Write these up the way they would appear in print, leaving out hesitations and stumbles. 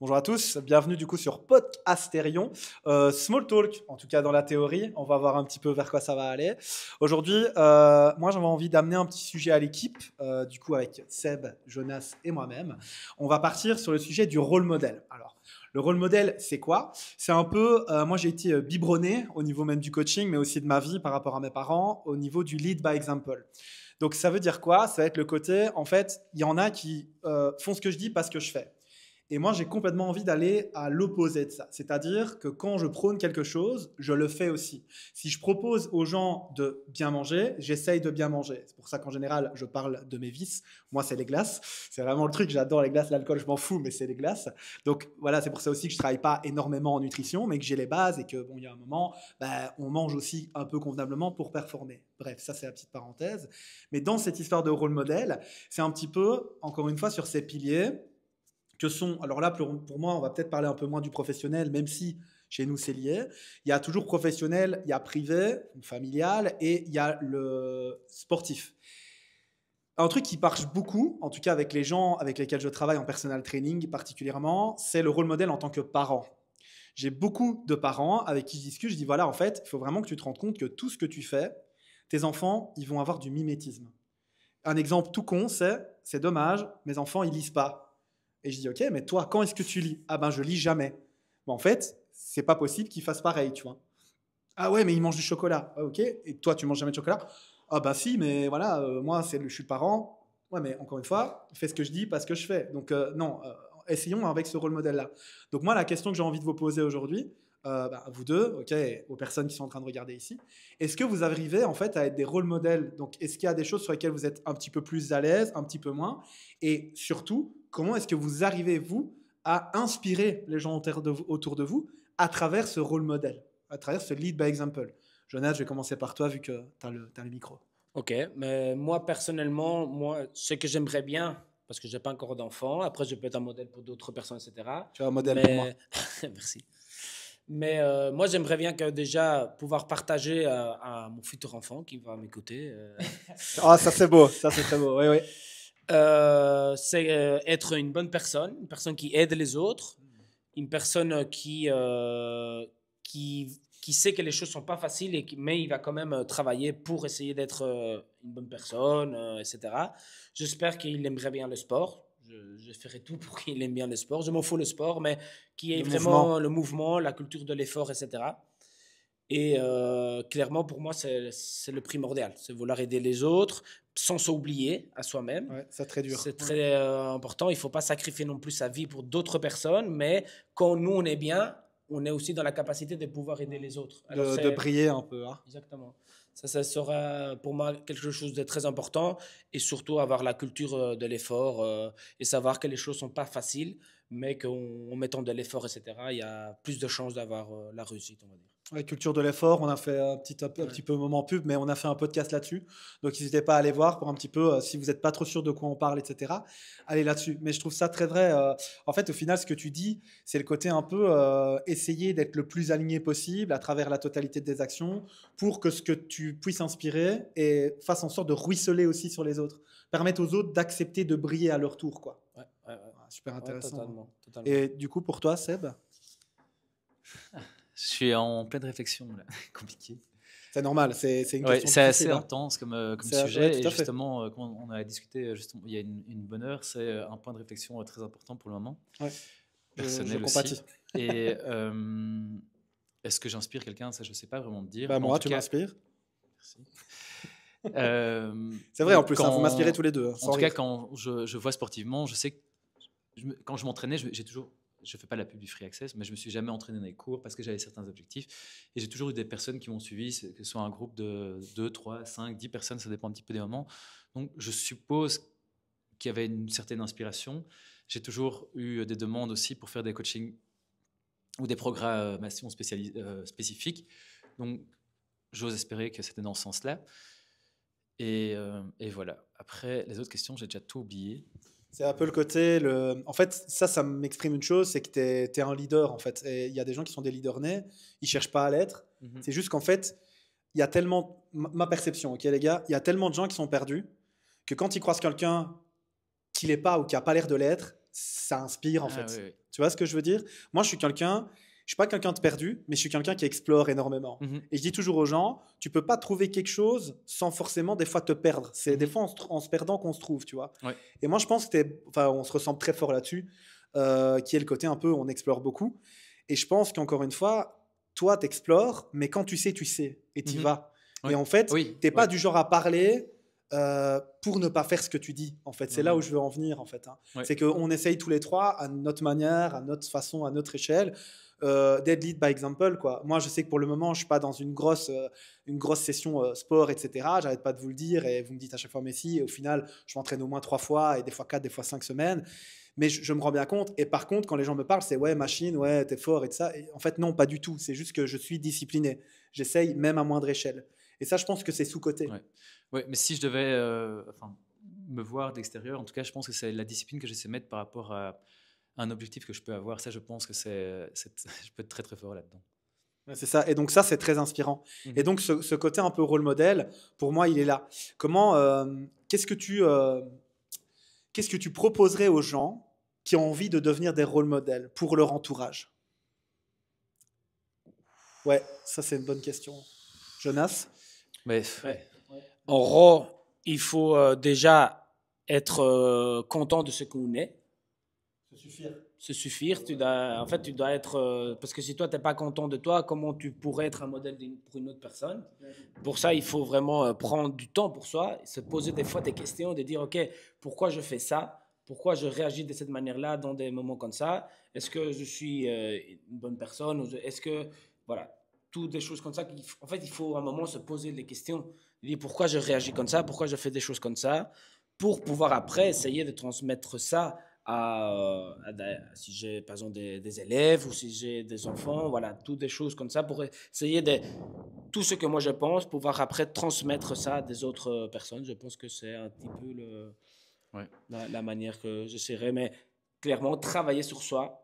Bonjour à tous, bienvenue du coup sur Podcasterion. Small talk, en tout cas dans la théorie, on va voir un petit peu vers quoi ça va aller. Aujourd'hui, moi j'avais envie d'amener un petit sujet à l'équipe, du coup avec Seb, Jonas et moi-même. On va partir sur le sujet du rôle modèle. Alors, le rôle modèle, c'est quoi? C'est un peu, moi j'ai été biberonné au niveau même du coaching, mais aussi de ma vie par rapport à mes parents, au niveau du lead by example. Donc ça veut dire quoi? Ça va être le côté, en fait, il y en a qui font ce que je dis, pas ce que je fais. Et moi, j'ai complètement envie d'aller à l'opposé de ça. C'est-à-dire que quand je prône quelque chose, je le fais aussi. Si je propose aux gens de bien manger, j'essaye de bien manger. C'est pour ça qu'en général, je parle de mes vices. Moi, c'est les glaces. C'est vraiment le truc. J'adore les glaces, l'alcool, je m'en fous, mais c'est les glaces. Donc voilà, c'est pour ça aussi que je travaille pas énormément en nutrition, mais que j'ai les bases et que bon, il y a un moment, on mange aussi un peu convenablement pour performer. Bref, ça c'est la petite parenthèse. Mais dans cette histoire de rôle modèle, c'est un petit peu, encore une fois, sur ces piliers que sont, alors là pour moi on va peut-être parler un peu moins du professionnel, même si chez nous c'est lié. Il y a toujours professionnel, il y a privé, familial et il y a le sportif. Un truc qui marche beaucoup, en tout cas avec les gens avec lesquels je travaille en personal training particulièrement, c'est le rôle modèle en tant que parent. J'ai beaucoup de parents avec qui je discute, je dis voilà, en fait, il faut vraiment que tu te rendes compte que tout ce que tu fais, tes enfants, ils vont avoir du mimétisme. Un exemple tout con, c'est dommage, mes enfants, ils lisent pas. Et je dis, ok, mais toi, quand est-ce que tu lis? Ah ben, je lis jamais. Bon, en fait, c'est pas possible qu'ils fassent pareil, tu vois. Ah ouais, mais ils mangent du chocolat. Ah, ok, et toi, tu manges jamais de chocolat? Ah ben si, mais voilà, moi, je suis le parent. Ouais, mais encore une fois, fais ce que je dis, pas ce que je fais. Donc, non, essayons avec ce rôle modèle-là. Donc, moi, la question que j'ai envie de vous poser aujourd'hui, vous deux, ok, aux personnes qui sont en train de regarder ici, est-ce que vous arrivez en fait à être des rôles modèles? Donc, est-ce qu'il y a des choses sur lesquelles vous êtes un petit peu plus à l'aise, un petit peu moins? Et surtout, comment est-ce que vous arrivez, vous, à inspirer les gens autour de vous à travers ce rôle modèle, à travers ce lead by example? Jonas, je vais commencer par toi vu que tu as, t'as le micro. Ok, mais moi personnellement, ce que j'aimerais bien, parce que j'ai pas encore d'enfant, après je peux être un modèle pour d'autres personnes, etc. Tu as un modèle pour moi. Mais merci. Mais moi j'aimerais bien que déjà pouvoir partager à mon futur enfant qui va m'écouter. Ah, ça c'est beau, ça c'est très beau. Oui, oui. C'est être une personne qui aide les autres, une personne qui sait que les choses sont pas faciles, mais il va quand même travailler pour essayer d'être une bonne personne, etc. J'espère qu'il aimerait bien le sport. Je ferai tout pour qu'il aime bien le sport. Je m'en fous le sport, mais qui est Le vraiment mouvement. le mouvement, la culture de l'effort, etc. Et clairement, pour moi, c'est le primordial. C'est vouloir aider les autres sans s'oublier à soi-même. Ouais, c'est très dur. C'est Ouais. très important. Il ne faut pas sacrifier non plus sa vie pour d'autres personnes, mais quand nous, on est bien, on est aussi dans la capacité de pouvoir aider les autres. Alors, De c'est briller un peu. Hein. exactement. Ça sera pour moi quelque chose de très important et surtout avoir la culture de l'effort et savoir que les choses ne sont pas faciles, mais qu'en mettant de l'effort, etc., il y a plus de chances d'avoir la réussite, on va dire. Ouais, culture de l'effort, on a fait un Ouais. petit peu moment pub, mais on a fait un podcast là-dessus. Donc n'hésitez pas à aller voir pour un petit peu, si vous n'êtes pas trop sûr de quoi on parle, etc. Allez là-dessus. Mais je trouve ça très vrai. En fait, au final, ce que tu dis, c'est le côté un peu essayer d'être le plus aligné possible à travers la totalité des actions pour que ce que tu puisses inspirer et fasse en sorte de ruisseler aussi sur les autres. Permettre aux autres d'accepter de briller à leur tour, quoi. Ouais, ouais, ouais. Ah, super Ouais, intéressant. Hein. totalement, totalement. Et du coup, pour toi, Seb, Je suis en pleine réflexion, là. Compliqué. c'est normal, c'est une Ouais, question c'est assez difficile. Hein. intense comme Ouais, sujet. tout Et à fait. justement, quand on a discuté justement, il y a une bonne heure, c'est un point de réflexion très important pour le moment, Ouais, je personnel compatis. aussi. Et est-ce que j'inspire quelqu'un? Ça, je ne sais pas vraiment te dire. Bah Mais en moi, tout tu cas, m'inspires. merci. C'est vrai en Mais plus, hein, vous m'inspirez tous les deux, hein, en sans tout cas, rire. quand je vois sportivement, je sais que quand je m'entraînais, j'ai toujours, je fais pas la pub du Free Access, mais je me suis jamais entraîné dans les cours parce que j'avais certains objectifs. Et j'ai toujours eu des personnes qui m'ont suivi, que ce soit un groupe de 2, 3, 5, 10 personnes, ça dépend un petit peu des moments. Donc je suppose qu'il y avait une certaine inspiration. J'ai toujours eu des demandes aussi pour faire des coachings ou des programmations spécifiques. Donc j'ose espérer que c'était dans ce sens-là. Et voilà. Après, les autres questions, j'ai déjà tout oublié. C'est un peu le côté. En fait, ça m'exprime une chose, c'est que tu es un leader, en fait. Et il y a des gens qui sont des leaders nés, ils cherchent pas à l'être. Mhm. C'est juste qu'en fait, il y a tellement. Ma perception, ok, les gars, il y a tellement de gens qui sont perdus que quand ils croisent quelqu'un qui l'est pas ou qui a pas l'air de l'être, ça inspire en fait. Oui, oui. Tu vois ce que je veux dire? Moi, je suis pas quelqu'un de perdu, mais je suis quelqu'un qui explore énormément. Et je dis toujours aux gens, tu peux pas trouver quelque chose sans forcément des fois te perdre. C'est des fois en se perdant qu'on se trouve, tu vois. Ouais. Et moi, je pense que on se ressemble très fort là-dessus, qui est le côté un peu, on explore beaucoup. Et je pense qu'encore une fois, toi, t'explores, mais quand tu sais, et tu vas. Oui. Et en fait, Oui, t'es pas oui. du genre à parler pour ne pas faire ce que tu dis. En fait, c'est là où je veux en venir. En fait, hein. Ouais. C'est qu'on essaye tous les trois à notre manière, à notre façon, à notre échelle. D'être lead by example, quoi. Moi, je sais que pour le moment, je suis pas dans une grosse session sport, etc. J'arrête pas de vous le dire et vous me dites à chaque fois Messi. Et au final, je m'entraîne au moins 3 fois et des fois 4, des fois 5 semaines. Mais je me rends bien compte. Et par contre, quand les gens me parlent, c'est ouais, machine, ouais, t'es fort et tout ça. Et en fait, non, pas du tout. C'est juste que je suis discipliné. J'essaye même à moindre échelle. Et ça, je pense que c'est sous-coté. Ouais. Ouais, mais si je devais me voir d'extérieur, en tout cas, je pense que c'est la discipline que j'essaie de mettre par rapport à un objectif que je peux avoir. Ça, je pense que je peux être très très fort là-dedans. Ouais, c'est ça. Et donc ça, c'est très inspirant. Et donc ce côté un peu rôle modèle, pour moi, il est là. Comment, qu'est-ce que tu proposerais aux gens qui ont envie de devenir des rôles modèles pour leur entourage? Ouais, ça c'est une bonne question. Jonas? Mais Ouais. En gros, il faut déjà être content de ce qu'on est. Se suffire. En fait, tu dois être. Parce que si toi, tu n'es pas content de toi, comment tu pourrais être un modèle pour une autre personne? Pour ça, il faut vraiment prendre du temps pour soi, se poser des fois des questions, de dire OK, pourquoi je fais ça? Pourquoi je réagis de cette manière-là dans des moments comme ça? Est-ce que je suis une bonne personne? Est-ce que. Voilà. Toutes des choses comme ça. En fait, il faut à un moment se poser des questions. Dire pourquoi je réagis comme ça? Pourquoi je fais des choses comme ça? Pour pouvoir après essayer de transmettre ça si j'ai par exemple des élèves ou si j'ai des enfants, voilà, toutes des choses comme ça pour essayer de tout ce que moi je pense, pouvoir après transmettre ça à des autres personnes. Je pense que c'est un petit peu la manière que j'essaierai, mais clairement travailler sur soi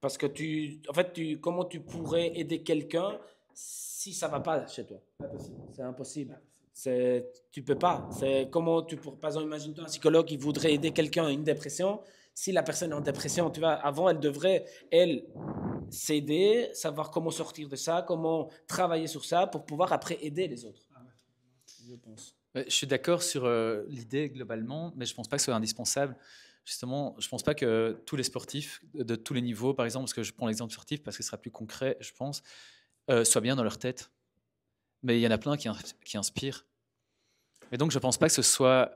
parce que comment tu pourrais aider quelqu'un si ça va pas chez toi? C'est impossible. Tu peux pas. Par exemple, imagine-toi un psychologue qui voudrait aider quelqu'un à une dépression. Si la personne est en dépression, tu vois, avant, elle devrait, s'aider, savoir comment sortir de ça, comment travailler sur ça pour pouvoir après aider les autres. Je pense. je suis d'accord sur l'idée globalement, mais je ne pense pas que ce soit indispensable. Justement, je ne pense pas que tous les sportifs de tous les niveaux, par exemple, parce que je prends l'exemple sportif parce que ce sera plus concret, je pense, soient bien dans leur tête. Mais il y en a plein qui inspirent. Et donc, je ne pense pas que ce soit...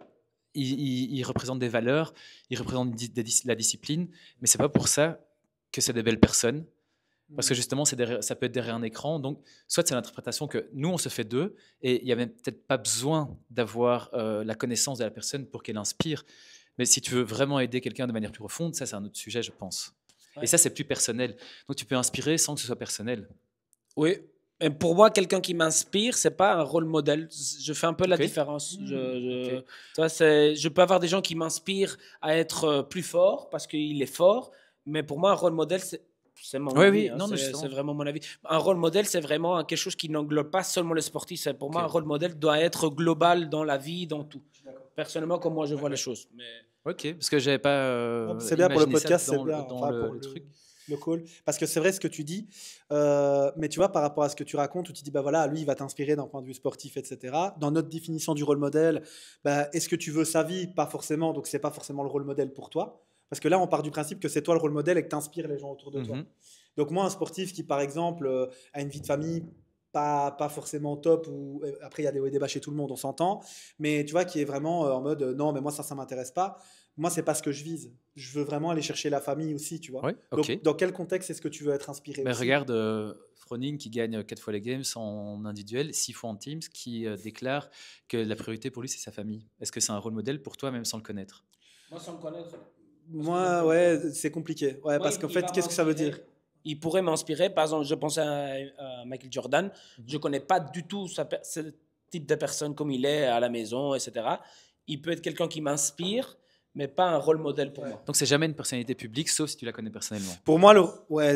Ils représentent des valeurs, ils représentent la discipline, mais ce n'est pas pour ça que c'est des belles personnes. Parce que justement, ça peut être derrière un écran. Donc, soit c'est l'interprétation que nous, on se fait d'eux, et il n'y a même peut-être pas besoin d'avoir la connaissance de la personne pour qu'elle inspire. Mais si tu veux vraiment aider quelqu'un de manière plus profonde, ça, c'est un autre sujet, je pense. Ouais. Et ça, c'est plus personnel. Donc, tu peux inspirer sans que ce soit personnel. Oui. Et pour moi, quelqu'un qui m'inspire, c'est pas un rôle modèle. Je fais un peu la différence. Je peux avoir des gens qui m'inspirent à être plus fort parce qu'il est fort, mais pour moi, un rôle modèle, c'est mon avis. Hein. C'est vraiment mon avis. Un rôle modèle, c'est vraiment quelque chose qui n'englobe pas seulement le sportif. Pour moi, un rôle modèle doit être global dans la vie, dans tout. Personnellement, comme moi, je vois les choses. Mais... Ok, parce que j'avais pas. C'est bien pour le podcast, c'est bien. Dans le truc. Le call. Parce que c'est vrai ce que tu dis, mais tu vois, par rapport à ce que tu racontes, où tu dis, bah voilà, lui, il va t'inspirer d'un point de vue sportif, etc. Dans notre définition du rôle modèle, bah, est-ce que tu veux sa vie? Pas forcément, donc c'est pas forcément le rôle modèle pour toi. Parce que là, on part du principe que c'est toi le rôle modèle et que tu inspires les gens autour de toi. Donc moi, un sportif qui, par exemple, a une vie de famille pas forcément top, ou après, il y a des hauts et des bas chez tout le monde, on s'entend, mais tu vois, qui est vraiment en mode, non, mais moi, ça m'intéresse pas. Moi, c'est pas ce que je vise. Je veux vraiment aller chercher la famille aussi, tu vois. Ouais, okay. Donc, dans quel contexte est-ce que tu veux être inspiré? Mais regarde, Froning qui gagne 4 fois les games en individuel, 6 fois en teams, qui déclare que la priorité pour lui, c'est sa famille. Est-ce que c'est un rôle modèle pour toi, même sans le connaître? Moi, sans le connaître. Moi, ouais, c'est compliqué. Ouais, parce qu'en fait, qu'est-ce que ça veut dire? Il pourrait m'inspirer. Par exemple, je pensais à Michael Jordan. Je ne connais pas du tout ce type de personne comme il est à la maison, etc. Il peut être quelqu'un qui m'inspire, mais pas un rôle modèle pour moi. Donc, c'est jamais une personnalité publique, sauf si tu la connais personnellement. Pour moi,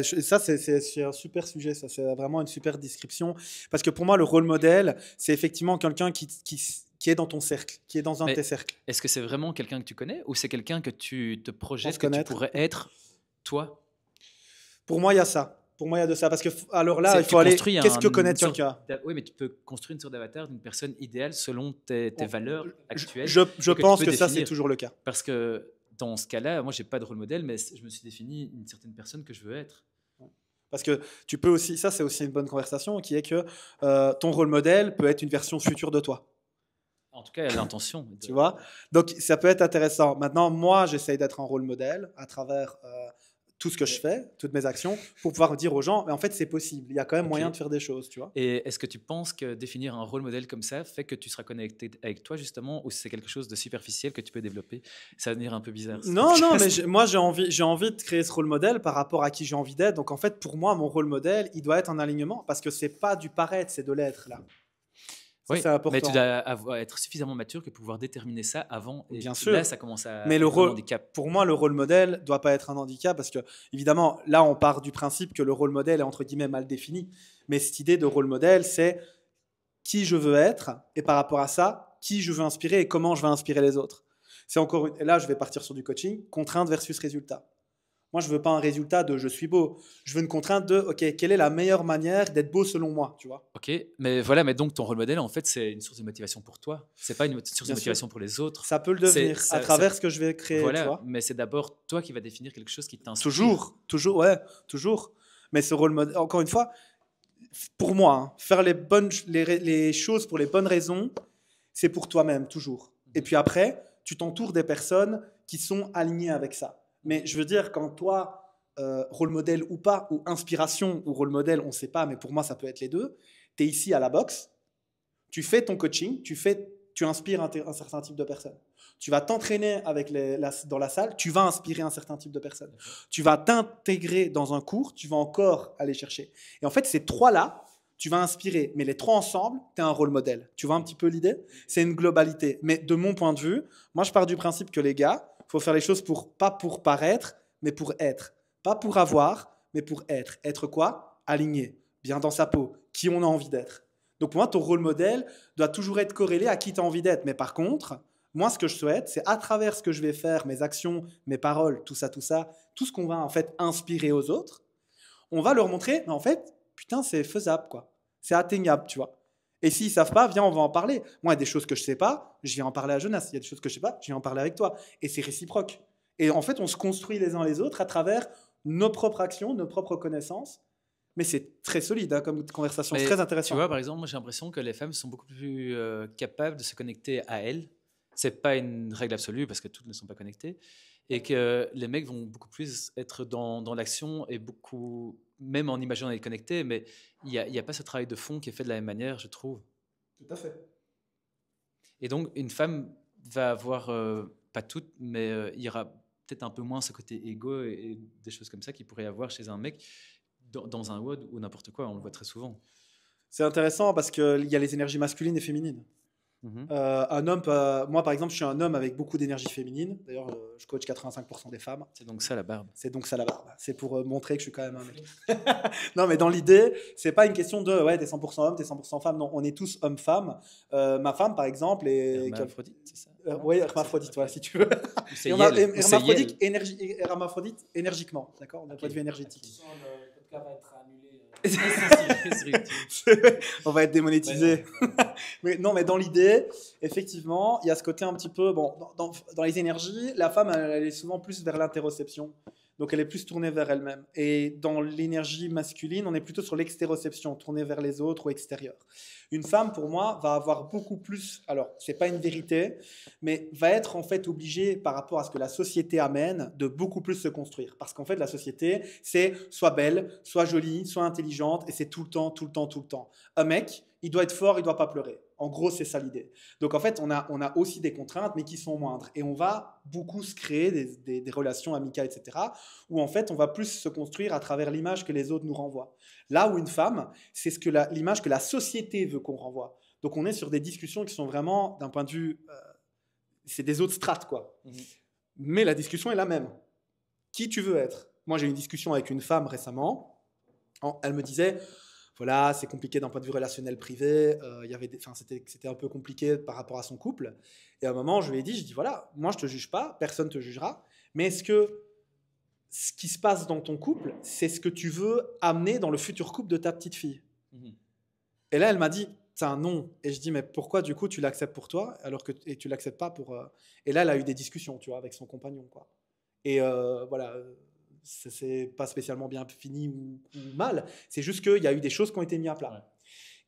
ça, c'est un super sujet. Ça, c'est vraiment une super description. Parce que pour moi, le rôle modèle, c'est effectivement quelqu'un qui qui est dans ton cercle, qui est dans un de Mais tes cercles. est-ce que c'est vraiment quelqu'un que tu connais ou c'est quelqu'un que tu te projettes, que tu connaître. pourrais être toi? Pour moi, il y a ça. Pour moi, il y a de ça. Parce que, alors là, C'est- il tu faut aller. construis Qu'est-ce que une connaître sorte quelqu'un? Oui, mais tu peux construire une sorte d'avatar d'une personne idéale selon tes On- valeurs actuelles. Je et que tu pense peux que ça, c'est définir. toujours le cas. Parce que dans ce cas-là, moi, j'ai pas de rôle modèle, mais je me suis défini une certaine personne que je veux être. Parce que tu peux aussi, ça c'est aussi une bonne conversation, qui est que ton rôle modèle peut être une version future de toi. En tout cas, il y a l'intention. Tu vois? Donc ça peut être intéressant. Maintenant, moi, j'essaye d'être un rôle modèle à travers tout ce que je fais, toutes mes actions, pour pouvoir dire aux gens, mais en fait, c'est possible. Il y a quand même Ok. moyen de faire des choses, tu vois? Et est-ce que tu penses que définir un rôle modèle comme ça fait que tu seras connecté avec toi, justement, ou c'est quelque chose de superficiel que tu peux développer? Ça va devenir un peu bizarre. ce Non, non, podcast. mais moi, j'ai envie de créer ce rôle modèle par rapport à qui j'ai envie d'être. Donc, en fait, pour moi, mon rôle modèle, il doit être en alignement parce que c'est pas du paraître, c'est de l'être, là. Ça, Oui, c'est important. mais tu dois être suffisamment mature que pouvoir déterminer ça avant. Et Bien sûr. là, ça commence à Mais le être un rôle, handicap. pour moi, le rôle modèle doit pas être un handicap parce que, évidemment, là, on part du principe que le rôle modèle est entre guillemets mal défini. Mais cette idée de rôle modèle, c'est qui je veux être et par rapport à ça, qui je veux inspirer et comment je vais inspirer les autres. C'est encore et là, je vais partir sur du coaching, contrainte versus résultat. Moi, je veux pas un résultat de je suis beau. Je veux une contrainte de OK, quelle est la meilleure manière d'être beau selon moi, tu vois? Ok, mais voilà, mais donc ton rôle modèle, en fait, c'est une source de motivation pour toi. C'est pas une source Bien de motivation pour les autres. Ça peut le devenir C'est- à travers ce que je vais créer, tu Voilà, vois? mais c'est d'abord toi qui vas définir quelque chose qui t'inspire. Toujours, ouais, toujours. Mais ce rôle modèle, encore une fois, pour moi, hein, faire les choses pour les bonnes raisons, c'est pour toi-même, toujours. Et puis après, tu t'entoures des personnes qui sont alignées avec ça. Mais je veux dire, quand toi, rôle modèle ou pas, ou inspiration ou rôle modèle, on ne sait pas, mais pour moi, ça peut être les deux, tu es ici à la boxe, tu fais ton coaching, tu inspires un certain type de personnes. Tu vas t'entraîner dans la salle, tu vas inspirer un certain type de personnes. Tu vas t'intégrer dans un cours, tu vas encore aller chercher. Et en fait, ces trois-là, tu vas inspirer. Mais les trois ensemble, tu es un rôle modèle. Tu vois un petit peu l'idée? C'est une globalité. Mais de mon point de vue, moi, je pars du principe que les gars, il faut faire les choses pas pour paraître, mais pour être. Pas pour avoir, mais pour être. Être quoi? Aligné, bien dans sa peau, qui on a envie d'être. Donc pour moi, ton rôle modèle doit toujours être corrélé à qui tu as envie d'être. Mais par contre, moi, ce que je souhaite, c'est à travers ce que je vais faire, mes actions, mes paroles, tout ça, tout ce qu'on va en fait inspirer aux autres, on va leur montrer, mais en fait, putain, c'est faisable, quoi. C'est atteignable, tu vois. Et s'ils savent pas, viens, on va en parler. Moi, il y a des choses que je sais pas, je viens en parler à Jonas. Il y a des choses que je sais pas, je viens en parler avec toi. Et c'est réciproque. Et en fait, on se construit les uns les autres à travers nos propres actions, nos propres connaissances. Mais c'est très solide hein, comme conversation, c'est Mais très tu intéressant. vois, par exemple, moi j'ai l'impression que les femmes sont beaucoup plus capables de se connecter à elles. C'est pas une règle absolue parce que toutes ne sont pas connectées. Et que les mecs vont beaucoup plus être dans l'action et beaucoup, même en imaginant être connectés, mais il y a pas ce travail de fond qui est fait de la même manière, je trouve. Tout à fait. Et donc, une femme va avoir, pas toutes, mais il y aura peut-être un peu moins ce côté égo et des choses comme ça qu'il pourrait y avoir chez un mec dans un WOD ou n'importe quoi, on le voit très souvent. C'est intéressant parce qu'il y a les énergies masculines et féminines. Un homme, moi par exemple, je suis un homme avec beaucoup d'énergie féminine. D'ailleurs, je coach 85% des femmes. C'est donc ça la barbe. C'est donc ça la barbe. C'est pour montrer que je suis quand même un mec. Non, mais dans l'idée, c'est pas une question de ouais, t'es 100% homme, t'es 100% femme. Non, on est tous hommes-femmes. Ma femme, par exemple, est. Hermaphrodite, c'est ça? Oui, hermaphrodite, voilà, si tu veux. C'est Hermaphrodite, hermaphrodite énergiquement, d'accord? D'un point de vue énergétique. Le podcast va être annulé. On va être démonétisé. Mais non, mais dans l'idée, effectivement, il y a ce côté un petit peu. Bon, dans les énergies, la femme, elle est souvent plus vers l'interoception. Donc, elle est plus tournée vers elle-même. Et dans l'énergie masculine, on est plutôt sur l'extéroception, tournée vers les autres ou extérieur. Une femme, pour moi, va avoir beaucoup plus. Alors, c'est pas une vérité, mais va être en fait obligée, par rapport à ce que la société amène, de beaucoup plus se construire. Parce qu'en fait, la société, c'est soit belle, soit jolie, soit intelligente, et c'est tout le temps, tout le temps, tout le temps. Un mec, il doit être fort, il doit pas pleurer. En gros, c'est ça l'idée. Donc, en fait, on a aussi des contraintes, mais qui sont moindres. Et on va beaucoup se créer des relations amicales, etc., où, en fait, on va plus se construire à travers l'image que les autres nous renvoient. Là où une femme, c'est l'image que la société veut qu'on renvoie. Donc, on est sur des discussions qui sont vraiment, d'un point de vue... c'est des autres strates, quoi. Mais la discussion est la même. Qui tu veux être? Moi, j'ai eu une discussion avec une femme récemment. Elle me disait... voilà, c'est compliqué d'un point de vue relationnel privé. C'était un peu compliqué par rapport à son couple. Et à un moment, je lui ai dit, voilà, moi je te juge pas, personne te jugera, mais est-ce que ce qui se passe dans ton couple, c'est ce que tu veux amener dans le futur couple de ta petite fille? Et là, elle m'a dit, c'est un non. Et je dis, mais pourquoi du coup tu l'acceptes pour toi et tu l'acceptes pas pour. Et là, elle a eu des discussions, tu vois, avec son compagnon, quoi. Et voilà, ça c'est pas spécialement bien fini ou mal. C'est juste qu'il y a eu des choses qui ont été mises à plat. Ouais.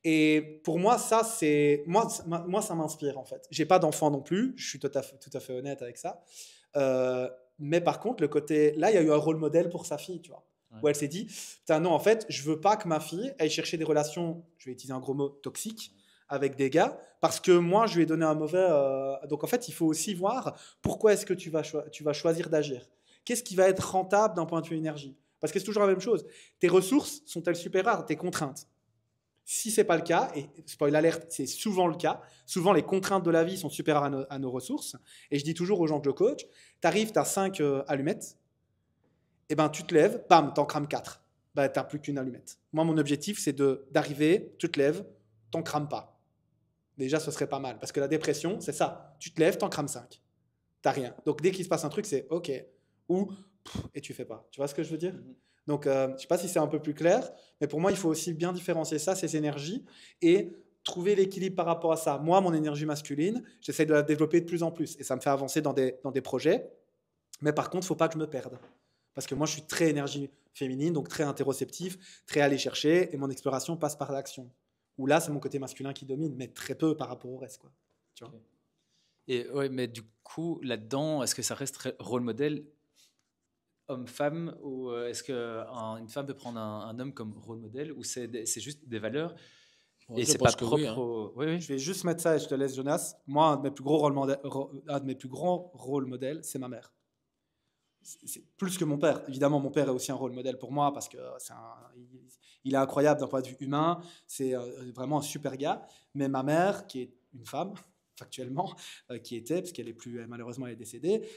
Et pour moi, ça c'est moi ça m'inspire en fait. J'ai pas d'enfant non plus. Je suis tout à fait honnête avec ça. Mais par contre, le côté là, il y a eu un rôle modèle pour sa fille, tu vois. Ouais. Où elle s'est dit, putain non, en fait, je veux pas que ma fille aille chercher des relations, je vais utiliser un gros mot, toxiques, avec des gars, parce que moi, je lui ai donné un mauvais... Donc en fait, il faut aussi voir pourquoi est-ce que tu vas choisir d'agir. Qu'est-ce qui va être rentable d'un point de vue énergie? Parce que c'est toujours la même chose. Tes ressources sont-elles supérieures à tes contraintes? Si ce n'est pas le cas, et spoil alert, c'est souvent le cas, souvent les contraintes de la vie sont supérieures à nos ressources, et je dis toujours aux gens que je coach, tu arrives, tu as 5 allumettes, et ben tu te lèves, bam, t'en crames 4. Ben, tu n'as plus qu'une allumette. Moi, mon objectif, c'est d'arriver, tu te lèves, t'en crames pas. Déjà, ce serait pas mal. Parce que la dépression, c'est ça. Tu te lèves, t'en crames 5. T'as rien. Donc, dès qu'il se passe un truc, c'est OK. Ou, et tu fais pas. Tu vois ce que je veux dire? Donc, je sais pas si c'est un peu plus clair, mais pour moi, il faut aussi bien différencier ça, ces énergies, et trouver l'équilibre par rapport à ça. Moi, mon énergie masculine, j'essaie de la développer de plus en plus. Et ça me fait avancer dans des projets. Mais par contre, il ne faut pas que je me perde. Parce que moi, je suis très énergie féminine, donc très interoceptif, très aller chercher, et mon exploration passe par l'action. Où là, c'est mon côté masculin qui domine, mais très peu par rapport au reste, quoi. Tu vois. Et ouais, mais du coup, là-dedans, est-ce que ça reste rôle modèle homme-femme, ou est-ce qu'une femme peut prendre un homme comme rôle modèle, ou c'est juste des valeurs Ouais, et je c'est pense pas que propre oui, hein. Oui, oui. Je vais juste mettre ça et je te laisse, Jonas. Moi, un de mes plus grands rôles modèles, c'est ma mère. C'est plus que mon père. Évidemment, mon père est aussi un rôle modèle pour moi parce que il est incroyable d'un point de vue humain. C'est vraiment un super gars. Mais ma mère, qui est une femme, factuellement, qui était, parce qu'elle est plus, malheureusement, elle est décédée,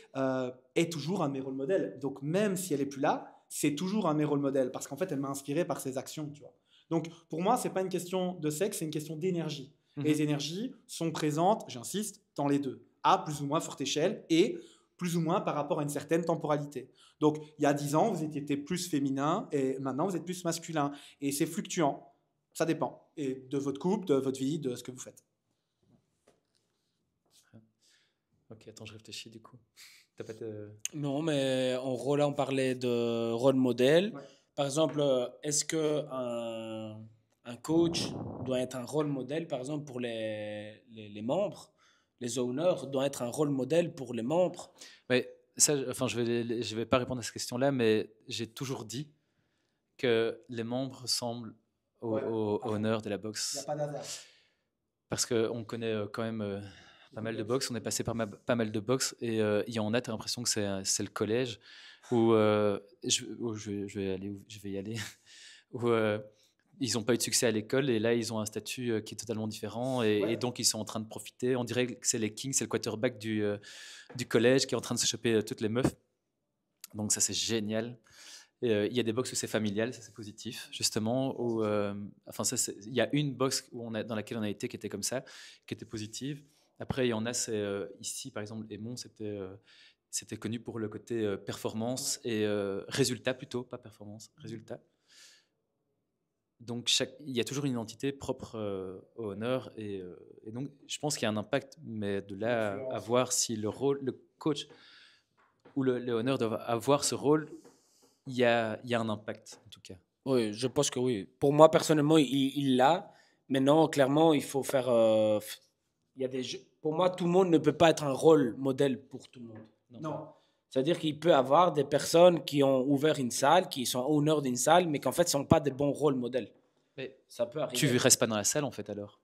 est toujours un de mes rôles modèles. Donc, même si elle est plus là, c'est toujours un de mes rôles modèles parce qu'en fait, elle m'a inspiré par ses actions, tu vois. Donc, pour moi, c'est pas une question de sexe, c'est une question d'énergie. Et les énergies sont présentes, j'insiste, dans les deux, à plus ou moins forte échelle et plus ou moins par rapport à une certaine temporalité. Donc, il y a 10 ans, vous étiez plus féminin et maintenant, vous êtes plus masculin. Et c'est fluctuant. Ça dépend. Et de votre couple, de votre vie, de ce que vous faites. Ok, attends, je réfléchis du coup. T'as pas de... Non, mais en rôle, on parlait de rôle modèle. Ouais. Par exemple, est-ce qu'un coach doit être un rôle modèle, par exemple, pour les membres? Les owners doivent être un rôle modèle pour les membres? Mais ça, enfin, je vais pas répondre à cette question-là, mais j'ai toujours dit que les membres ressemblent aux owners de la Il n'y a boxe. pas d'hasard. Parce qu'on connaît quand même pas mal de boxe, on est passé par pas mal de boxe, et il y en a, tu as l'impression que c'est le collège, où, je vais y aller, où ils n'ont pas eu de succès à l'école, et là, ils ont un statut qui est totalement différent, et donc ils sont en train de profiter. On dirait que c'est les Kings, c'est le quarterback du collège qui est en train de se choper toutes les meufs. Donc ça, c'est génial. Il y a des box où c'est familial, ça c'est positif, justement. Enfin, il y a une box dans laquelle on a été qui était comme ça, qui était positive. Après, il y en a, c'est ici, par exemple, Aimont, c'était connu pour le côté performance et résultat plutôt, pas performance, résultat. Donc, il y a toujours une identité propre au honneur, et donc, je pense qu'il y a un impact, mais de là à voir si le coach ou le honneur doivent avoir ce rôle. Il y a un impact, en tout cas. Oui, je pense que oui. Pour moi, personnellement, il l'a. Maintenant, clairement, il faut faire... il y a pour moi, tout le monde ne peut pas être un rôle modèle pour tout le monde. Non. C'est-à-dire qu'il peut y avoir des personnes qui ont ouvert une salle, qui sont honneurs d'une salle, mais qu'en fait, ne sont pas des bons rôles modèles. Mais ça peut arriver. Tu ne restes pas dans la salle, en fait, alors.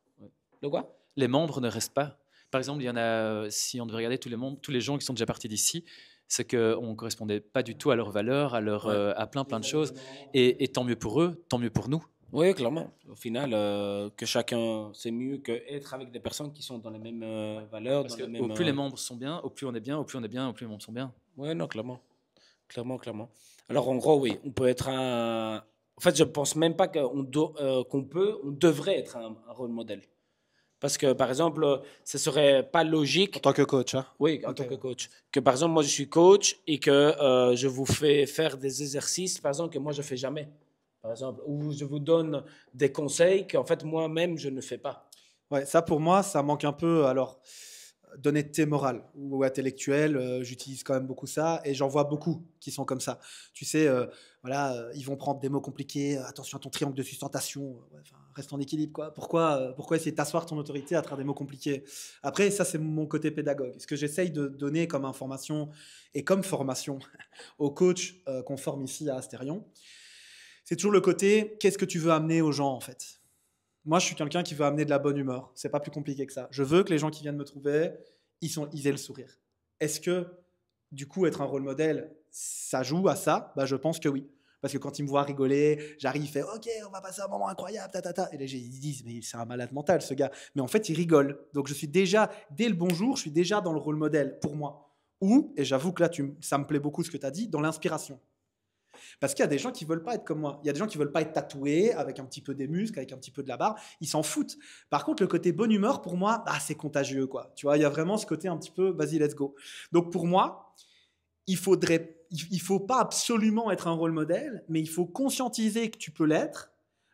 De quoi? Les membres ne restent pas. Par exemple, il y en a, si on devait regarder tous les gens qui sont déjà partis d'ici, c'est qu'on ne correspondait pas du tout à leurs valeurs, à plein de choses. Et tant mieux pour eux, tant mieux pour nous. Oui, clairement. Au final, que chacun, c'est mieux qu'être avec des personnes qui sont dans les mêmes valeurs. Parce dans que les mêmes, au plus les membres sont bien, au plus on est bien, au plus on est bien, au plus les membres sont bien. Oui, non, clairement. Clairement. Alors, en gros, oui, on peut être En fait, je pense même pas qu'on devrait être un rôle modèle. Parce que, par exemple, ce serait pas En logique, tant que coach, hein. oui, en Ok. tant que coach, que par exemple, moi, je suis coach et que je vous fais faire des exercices, par exemple, que moi, je fais jamais. Par exemple, ou je vous donne des conseils qu'en fait, moi-même, je ne fais pas. Ouais, ça pour moi, ça manque un peu alors d'honnêteté morale ou intellectuelle. J'utilise quand même beaucoup ça et j'en vois beaucoup qui sont comme ça. Tu sais, voilà, ils vont prendre des mots compliqués. Attention à ton triangle de sustentation. Ouais, enfin, reste en équilibre, quoi. Pourquoi essayer de t'asseoir ton autorité à travers des mots compliqués? Après, ça, c'est mon côté pédagogue. Ce que j'essaye de donner comme information et comme formation aux coachs qu'on forme ici à Astérion, c'est toujours le côté qu'est-ce que tu veux amener aux gens en fait. Moi, je suis quelqu'un qui veut amener de la bonne humeur. C'est pas plus compliqué que ça. Je veux que les gens qui viennent me trouver, ils aient le sourire. Est-ce que, du coup, être un rôle modèle, ça joue à ça? Bah, je pense que oui. Parce que quand ils me voient rigoler, j'arrive, il fait OK, on va passer un moment incroyable, ta, ta, ta. Et les gens, ils disent, mais c'est un malade mental, ce gars. Mais en fait, il rigole. Donc, je suis déjà, dès le bonjour, je suis déjà dans le rôle modèle pour moi. Ou, et j'avoue que là, ça me plaît beaucoup ce que tu as dit, dans l'inspiration. Parce qu'il y a des gens qui veulent pas être comme moi. Il y a des gens qui veulent pas être tatoués, avec un petit peu des muscles, avec un petit peu de la barbe. Ils s'en foutent. Par contre, le côté bonne humeur, pour moi, bah, c'est contagieux, quoi. Tu vois, il y a vraiment ce côté un petit peu, vas-y, let's go. Donc pour moi, il faut pas absolument être un rôle modèle, mais il faut conscientiser que tu peux l'être.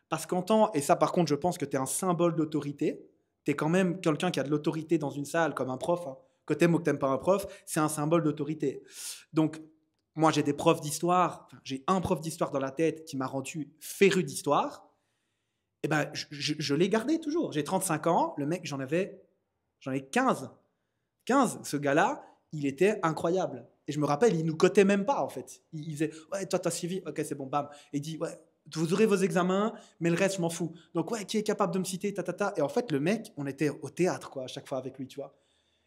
Parce qu'en tant, et ça par contre, je pense que tu es un symbole d'autorité. Tu es quand même quelqu'un qui a de l'autorité dans une salle, comme un prof. Hein. Que tu aimes ou que tu n'aimes pas un prof, c'est un symbole d'autorité. Donc, moi, j'ai des profs d'histoire, enfin, j'ai un prof d'histoire dans la tête qui m'a rendu féru d'histoire. Et ben, je l'ai gardé toujours. J'ai 35 ans, le mec, j'en ai 15. 15, ce gars-là, il était incroyable. Et je me rappelle, il nous cotait même pas, en fait. Il disait, ouais, toi, t'as suivi, ok, c'est bon, bam. Et il dit, ouais, vous aurez vos examens, mais le reste, je m'en fous. Donc, ouais, qui est capable de me citer, ta, ta, ta. Et en fait, le mec, on était au théâtre, quoi, à chaque fois avec lui, tu vois.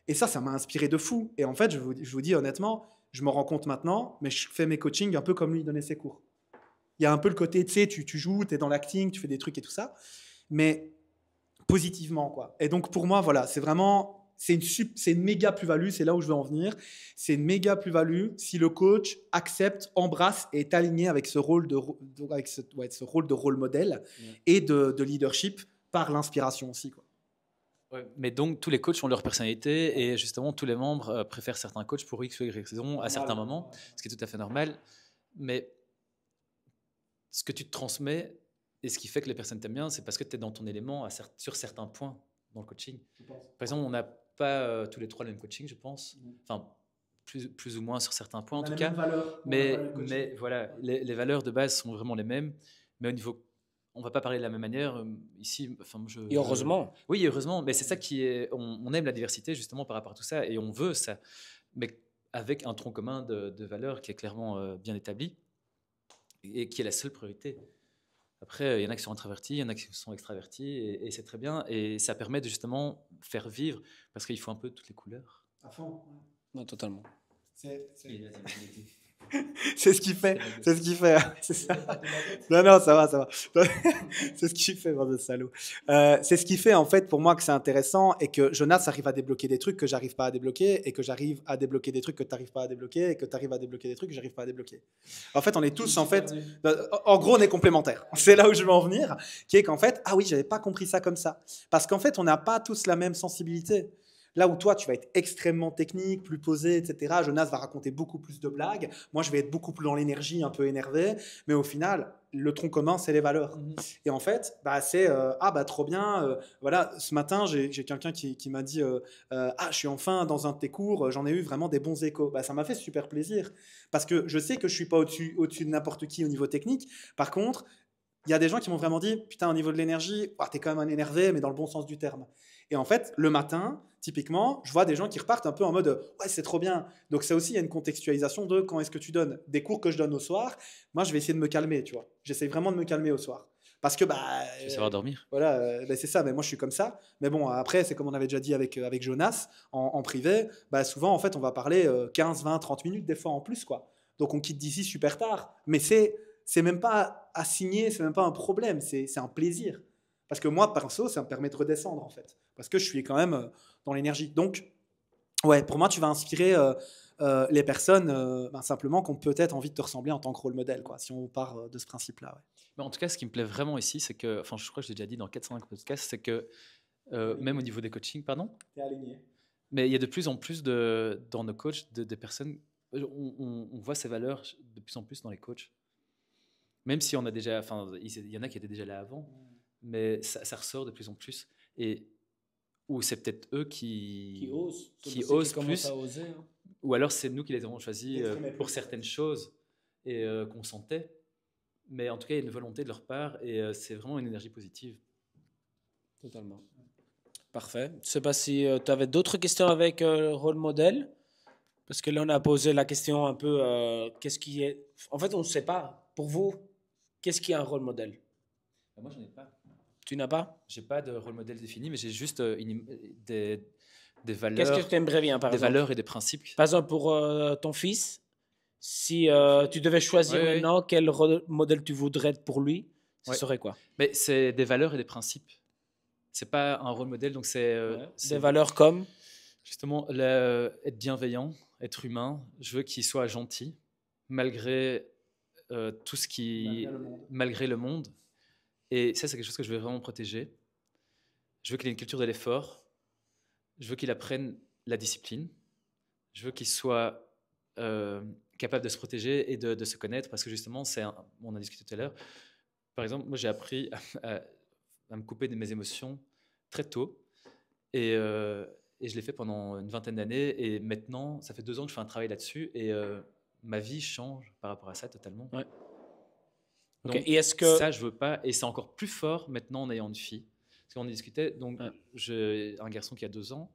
Et ça m'a inspiré de fou. Et en fait, je vous dis honnêtement, je me rends compte maintenant, mais je fais mes coachings un peu comme lui donnait ses cours. Il y a un peu le côté, tu sais, tu joues, tu es dans l'acting, tu fais des trucs et tout ça, mais positivement, quoi. Et donc, pour moi, voilà, c'est vraiment, c'est une méga plus-value, c'est là où je veux en venir. C'est une méga plus-value si le coach accepte, embrasse et est aligné avec ce rôle ce rôle de rôle modèle et de leadership par l'inspiration aussi, quoi. Ouais, mais donc, tous les coachs ont leur personnalité et justement, tous les membres préfèrent certains coachs pour X ou Y raison à certains moments, ce qui est tout à fait normal. Mais ce que tu te transmets et ce qui fait que les personnes t'aiment bien, c'est parce que tu es dans ton élément sur certains points dans le coaching. Par exemple, on n'a pas tous les trois le même coaching, je pense. Enfin, plus ou moins sur certains points en tout cas. Mais voilà, les valeurs de base sont vraiment les mêmes. Mais au niveau on va pas parler de la même manière ici. Enfin, Et heureusement. Oui, heureusement. Mais c'est ça qui est. On aime la diversité justement par rapport à tout ça et on veut ça. Mais avec un tronc commun de valeurs qui est clairement bien établi et qui est la seule priorité. Après, il y en a qui sont introvertis, il y en a qui sont extravertis et c'est très bien. Et ça permet de justement faire vivre parce qu'il faut un peu toutes les couleurs. À fond. Ouais. Non, totalement. C'est ce qu'il fait. C'est ce qu'il fait. C'est ça. Non, ça va. C'est ce qu'il fait, bande de salaud. C'est ce qui fait, en fait, pour moi, que c'est intéressant et que Jonas arrive à débloquer des trucs que j'arrive pas à débloquer et que j'arrive à débloquer des trucs que tu n'arrives pas à débloquer et que tu arrives à débloquer des trucs que j'arrive pas à débloquer. En fait, on est tous, en fait, en gros, on est complémentaires. C'est là où je veux en venir, qui est qu'en fait, ah oui, j'avais pas compris ça comme ça. Parce qu'en fait, on n'a pas tous la même sensibilité. Là où toi, tu vas être extrêmement technique, plus posé, etc. Jonas va raconter beaucoup plus de blagues. Moi, je vais être beaucoup plus dans l'énergie, un peu énervé. Mais au final, le tronc commun, c'est les valeurs. Et en fait, bah, c'est trop bien. Voilà, ce matin, j'ai quelqu'un qui m'a dit je suis enfin dans un de tes cours. J'en ai eu vraiment des bons échos. Bah, ça m'a fait super plaisir parce que je sais que je suis pas au-dessus de n'importe qui au niveau technique. Par contre, il y a des gens qui m'ont vraiment dit putain, au niveau de l'énergie, t'es quand même un énervé, mais dans le bon sens du terme. Et en fait, le matin, typiquement, je vois des gens qui repartent un peu en mode ouais, c'est trop bien. Donc, ça aussi, il y a une contextualisation de quand est-ce que tu donnes des cours que je donne au soir. Moi, je vais essayer de me calmer, tu vois. J'essaie vraiment de me calmer au soir. Parce que, tu veux savoir dormir. Voilà, c'est ça. Mais moi, je suis comme ça. Mais bon, après, c'est comme on avait déjà dit avec Jonas en privé. Souvent, en fait, on va parler 15, 20, 30 minutes, des fois en plus, quoi. Donc, on quitte d'ici super tard. Mais c'est même pas à signer, c'est même pas un problème. C'est un plaisir. Parce que moi, perso, ça me permet de redescendre, en fait. Parce que je suis quand même dans l'énergie. Donc, ouais, pour moi, tu vas inspirer les personnes simplement qui ont peut-être envie de te ressembler en tant que rôle modèle, quoi, si on part de ce principe-là. Ouais. Mais en tout cas, ce qui me plaît vraiment ici, c'est que, enfin, je crois que je l'ai déjà dit dans 405 podcasts, c'est que même au niveau des coachings, pardon, T'es aligné. mais il y a de plus en plus dans nos coachs des personnes, on voit ces valeurs de plus en plus dans les coachs. Même si on a déjà, enfin, il y en a qui étaient déjà là avant, mais ça ressort de plus en plus. Et ou c'est peut-être eux qui osent plus, à oser, hein. ou alors c'est nous qui les avons choisis pour certaines choses et qu'on sentait. Mais en tout cas, il y a une volonté de leur part et c'est vraiment une énergie positive. Totalement. Parfait. Je ne sais pas si tu avais d'autres questions avec rôle modèle. Parce que là, on a posé la question un peu, qu'est-ce qui est... En fait, on ne sait pas. Pour vous, qu'est-ce qui est un rôle modèle? Moi, je n'en ai pas. Tu n'as pas? J'ai pas de rôle modèle défini, mais j'ai juste des valeurs. Qu'est-ce que tu aimerais bien, par des exemple? valeurs et des principes. Par exemple, pour ton fils, si tu devais choisir maintenant quel rôle modèle tu voudrais être pour lui, ce serait quoi? Mais c'est des valeurs et des principes. C'est pas un rôle modèle, donc c'est des valeurs comme justement être bienveillant, être humain. Je veux qu'il soit gentil malgré tout ce qui malgré le monde. Et ça, c'est quelque chose que je veux vraiment protéger. Je veux qu'il ait une culture de l'effort. Je veux qu'il apprenne la discipline. Je veux qu'il soit capable de se protéger et de se connaître, parce que justement, on a discuté tout à l'heure. Par exemple, moi, j'ai appris à me couper de mes émotions très tôt. Et je l'ai fait pendant une vingtaine d'années. Et maintenant, ça fait 2 ans que je fais un travail là-dessus. Et ma vie change par rapport à ça totalement. Ouais. Donc, et est-ce que... ça, je veux pas. Et c'est encore plus fort maintenant en ayant une fille. Parce qu'on discutait. Donc, j'ai un garçon qui a 2 ans,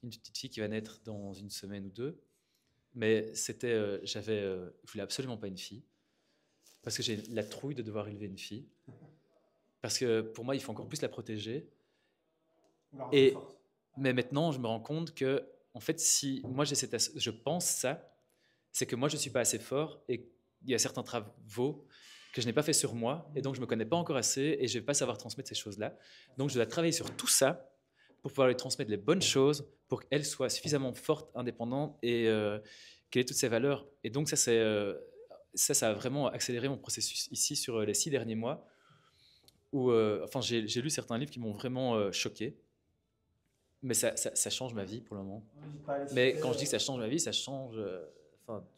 une petite fille qui va naître dans une semaine ou 2. Mais c'était, je voulais absolument pas une fille. Parce que j'ai la trouille de devoir élever une fille. Parce que pour moi, il faut encore plus la protéger. Mais maintenant, je me rends compte que, en fait, si moi je pense ça, c'est que moi je suis pas assez fort et il y a certains travaux que je n'ai pas fait sur moi et donc je me connais pas encore assez et je vais pas savoir transmettre ces choses-là. Donc je dois travailler sur tout ça pour pouvoir lui transmettre les bonnes choses, pour qu'elle soit suffisamment forte, indépendante et qu'elle ait toutes ses valeurs. Et donc ça a vraiment accéléré mon processus ici sur les 6 derniers mois où, enfin, j'ai lu certains livres qui m'ont vraiment choqué. Mais ça change ma vie pour le moment. Mais quand je dis que ça change ma vie, ça change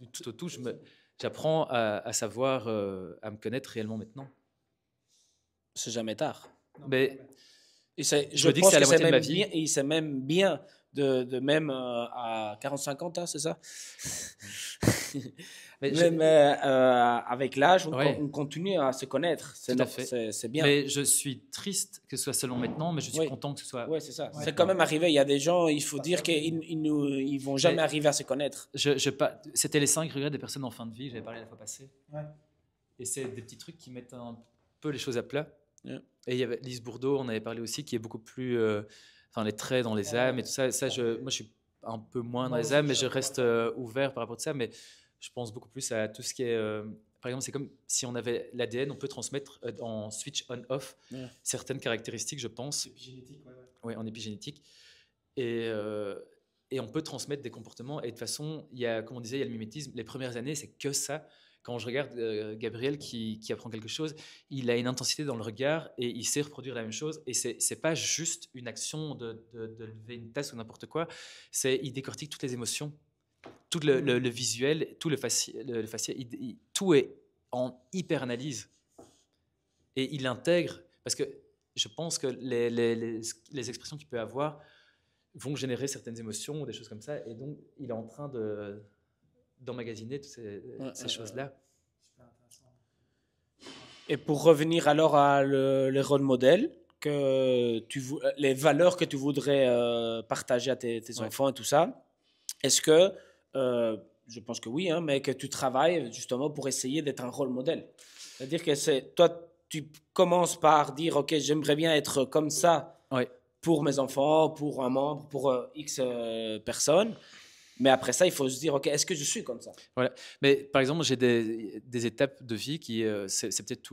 du tout au tout. J'apprends à savoir, à me connaître réellement maintenant. C'est jamais tard. Mais je dis que c'est à la moitié de ma vie. Et c'est même bien de même à 45 ans, c'est ça? Même avec l'âge, on continue à se connaître. C'est bien. Mais je suis triste que ce soit seulement maintenant, mais je suis content que ce soit. Oui, c'est ça. Ouais. C'est quand même arrivé. Il y a des gens, il faut dire qu'ils ne vont jamais arriver à se connaître. C'était les 5 regrets des personnes en fin de vie, j'avais parlé la fois passée. Ouais. Et c'est des petits trucs qui mettent un peu les choses à plat. Ouais. Et il y avait Lise Bourdeau, on avait parlé aussi, qui est beaucoup plus. Les traits dans les âmes et tout ça. Moi, je suis un peu moins dans les âmes, mais je reste ouvert par rapport à ça. Mais je pense beaucoup plus à tout ce qui est... par exemple, c'est comme si on avait l'ADN, on peut transmettre en switch on-off certaines caractéristiques, je pense. Épigénétique, Oui, en épigénétique. Et on peut transmettre des comportements. Et de toute façon, comme on disait, il y a le mimétisme. Les premières années, c'est que ça. Quand je regarde Gabriel qui apprend quelque chose, il a une intensité dans le regard et il sait reproduire la même chose. Et c'est pas juste une action de lever une tasse ou n'importe quoi. Il décortique toutes les émotions, tout le visuel, tout le facial, tout est en hyper-analyse. Et il intègre, parce que je pense que les expressions qu'il peut avoir vont générer certaines émotions ou des choses comme ça. Et donc, il est en train d'emmagasiner toutes ces choses-là. Et pour revenir alors à les rôles modèles, les valeurs que tu voudrais partager à tes enfants et tout ça, est-ce que, je pense que oui, mais que tu travailles justement pour essayer d'être un rôle modèle? C'est-à-dire que toi, tu commences par dire, OK, j'aimerais bien être comme ça pour mes enfants, pour un membre, pour X personnes. Mais après ça, il faut se dire, OK, est-ce que je suis comme ça? Voilà. Mais par exemple, j'ai des étapes de vie qui, c'est peut-être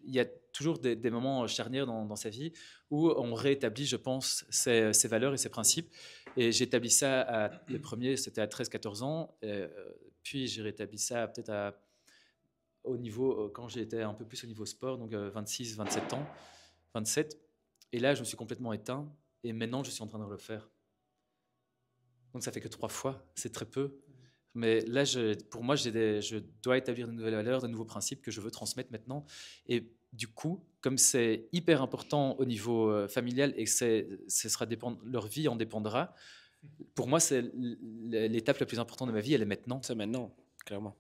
il y a toujours des moments charnières dans sa vie où on réétablit, je pense, ses valeurs et ses principes. Et j'ai établi ça, le premier, c'était à 13-14 ans. Puis j'ai rétabli ça peut-être au niveau, quand j'étais un peu plus au niveau sport, donc 26-27 ans, 27. Et là, je me suis complètement éteint. Et maintenant, je suis en train de le refaire. Donc ça fait que 3 fois, c'est très peu. Mais là, pour moi, je dois établir de nouvelles valeurs, de nouveaux principes que je veux transmettre maintenant. Et du coup, comme c'est hyper important au niveau familial et que leur vie en dépendra, pour moi, c'est l'étape la plus importante de ma vie, elle est maintenant. C'est maintenant, clairement.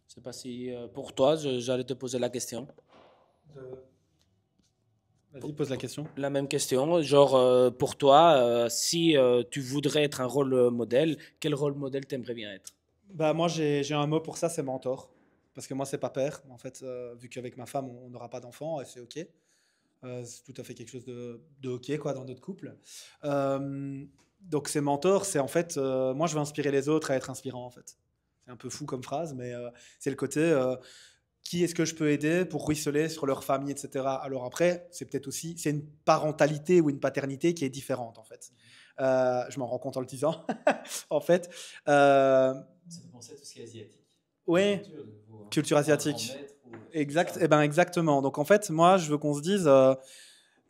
Je sais pas si pour toi, j'allais te poser la question. Vas-y, pose la question. La même question, genre pour toi, si tu voudrais être un rôle modèle, quel rôle modèle t'aimerais bien être? Bah, moi, j'ai un mot pour ça, c'est mentor. Parce que moi, c'est pas père. En fait, vu qu'avec ma femme, on n'aura pas d'enfant, et c'est OK. C'est tout à fait quelque chose de OK quoi, dans notre couple. Donc, ces mentors, c'est en fait, moi, je veux inspirer les autres à être inspirant, en fait. C'est un peu fou comme phrase, mais c'est le côté qui est-ce que je peux aider pour ruisseler sur leur famille, etc. Alors après, c'est peut-être aussi, c'est une parentalité ou une paternité qui est différente, en fait. Je m'en rends compte en le disant, en fait. Ça fait penser à tout ce qui est asiatique. Oui, culture asiatique. Exact, eh ben exactement. Donc en fait, moi, je veux qu'on se dise,